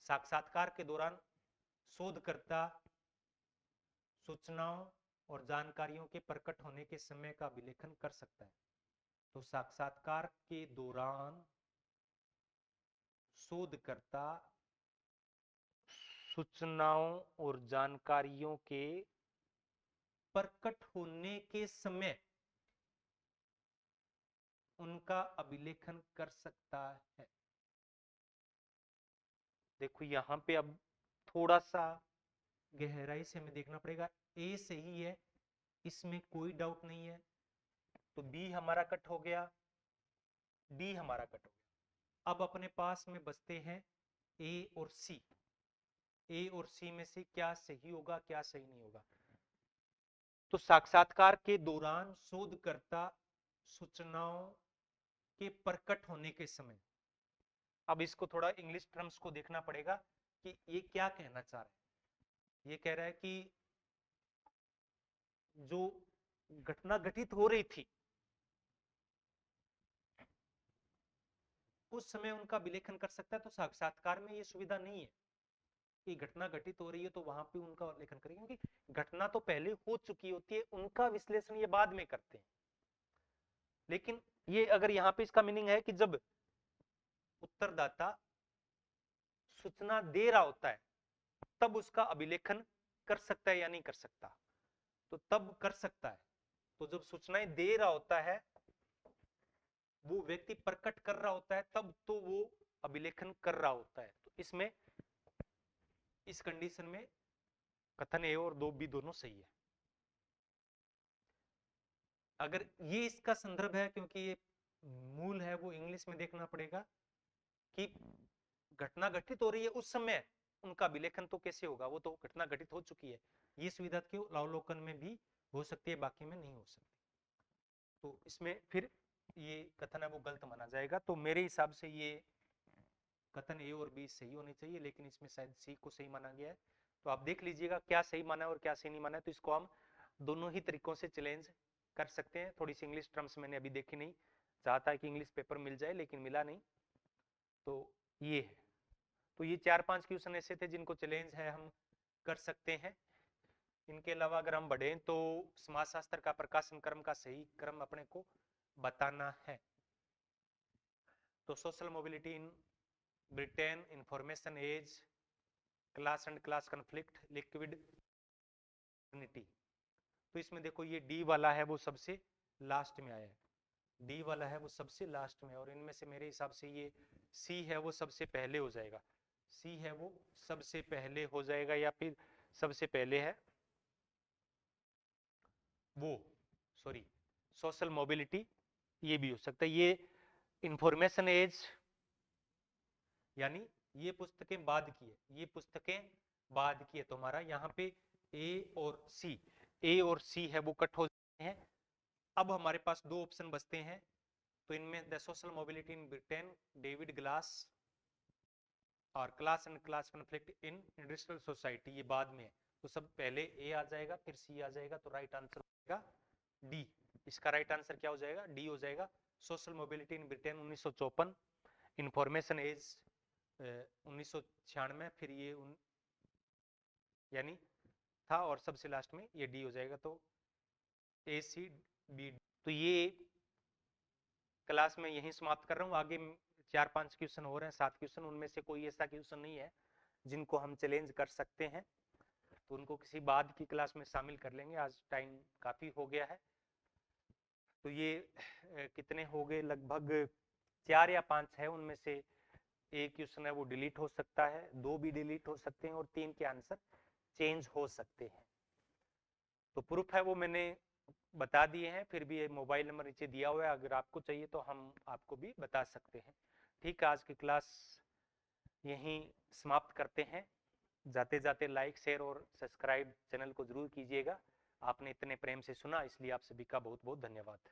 साक्षात्कार के दौरान शोधकर्ता सूचनाओं और जानकारियों के प्रकट होने के समय का विलेखन कर सकता है। तो साक्षात्कार के दौरान शोधकर्ता सूचनाओं और जानकारियों के प्रकट होने के समय उनका अभिलेखन कर सकता है। देखो यहां पे अब थोड़ा सा गहराई से हमें देखना पड़ेगा। ए सही है, इसमें कोई डाउट नहीं है, तो बी हमारा कट हो गया, डी हमारा कट हो गया। अब अपने पास में बचते हैं ए और सी। ए और सी में से क्या सही होगा, क्या सही नहीं होगा? तो साक्षात्कार के दौरान शोधकर्ता सूचनाओं के प्रकट होने के समय, अब इसको थोड़ा इंग्लिश टर्म्स को देखना पड़ेगा कि ये क्या कहना चाह रहा है। ये कह रहा है कि जो घटना घटित हो रही थी उस समय उनका विलेखन कर सकता है। तो साक्षात्कार में ये सुविधा नहीं है कि घटना घटित हो रही है तो वहां पे उनका लेखन करेंगे, क्योंकि घटना तो पहले हो चुकी होती है, उनका विश्लेषण ये बाद में करते हैं। लेकिन ये अगर यहाँ पे इसका मीनिंग है कि जब उत्तरदाता सूचना दे रहा होता है तब उसका अभिलेखन कर सकता है या नहीं कर सकता, तो तब कर सकता है। तो जब सूचनाएं दे रहा होता है, वो व्यक्ति प्रकट कर रहा होता है, तब तो वो अभिलेखन कर रहा होता है। तो इसमें इस कंडीशन में कथन ए और 2 बी दोनों सही है। अगर ये इसका संदर्भ है, क्योंकि ये मूल है, वो इंग्लिश में देखना पड़ेगा कि घटना घटित हो रही है उस समय उनका विलेखन तो कैसे होगा, वो तो घटना घटित हो चुकी है। ये सुविधा क्यों अवलोकन में भी हो सकती है, बाकी में नहीं हो सकती। तो इसमें फिर ये कथन है वो गलत माना जाएगा। तो मेरे हिसाब से ये कथन ए और बी सही होने चाहिए, लेकिन इसमें शायद सी को सही माना गया है। तो आप देख लीजिएगा क्या सही माना है और क्या सही नहीं माना है। तो इसको हम दोनों ही तरीकों से चैलेंज कर सकते हैं। थोड़ी सी इंग्लिश टर्म्स मैंने अभी देखी नहीं, चाहता है कि इंग्लिश पेपर मिल जाए लेकिन मिला नहीं। तो ये है। तो ये 4-5 क्वेश्चन ऐसे थे जिनको चैलेंज है हम कर सकते हैं। इनके अलावा अगर हम बढ़े तो समाजशास्त्र का प्रकाशन क्रम का सही क्रम अपने को बताना है। तो social mobility in Britain, information age, class and class conflict, liquid unity. तो इसमें देखो ये डी वाला है वो सबसे लास्ट में आया है, डी वाला है वो सबसे लास्ट में, और इनमें से मेरे हिसाब से ये सी है वो सबसे पहले हो जाएगा। सी है वो सबसे पहले हो जाएगा, या फिर सबसे पहले है वो, सॉरी, सोशल मोबिलिटी, ये भी हो सकता है। ये इंफॉर्मेशन एज यानी ये पुस्तकें बाद की है, ये पुस्तकें बाद की है। तो हमारा यहाँ पे ए और सी है वो कट हो जाते हैं। अब हमारे पास 2 ऑप्शन बचते हैं। तो इनमें the social mobility in Britain, David Glass, और class and class conflict in industrial society, ये बाद में है। तो सब पहले ए आ जाएगा फिर सी आ जाएगा। तो राइट आंसर हो जाएगा डी। इसका राइट आंसर क्या हो जाएगा, डी हो जाएगा। Social mobility in Britain 1954, information age 1996, फिर ये यानी था, और सबसे लास्ट में ये डी हो जाएगा। तो ए सी बी। तो ये क्लास में यहीं समाप्त कर रहा हूँ। आगे 4-5 क्वेश्चन हो रहे हैं, 7 क्वेश्चन, उनमें से कोई ऐसा क्वेश्चन नहीं है जिनको हम चैलेंज कर सकते हैं, तो उनको किसी बाद की क्लास में शामिल कर लेंगे। आज टाइम काफी हो गया है। तो ये कितने हो गए, लगभग 4 या 5 है। उनमें से एक क्वेश्चन है वो डिलीट हो सकता है, 2 भी डिलीट हो सकते हैं, और 3 के आंसर चेंज हो सकते हैं। तो प्रूफ है वो मैंने बता दिए हैं, फिर भी ये मोबाइल नंबर नीचे दिया हुआ है, अगर आपको चाहिए तो हम आपको भी बता सकते हैं। ठीक है, आज की क्लास यहीं समाप्त करते हैं। जाते जाते लाइक, शेयर और सब्सक्राइब चैनल को जरूर कीजिएगा। आपने इतने प्रेम से सुना, इसलिए आप सभी का बहुत बहुत धन्यवाद।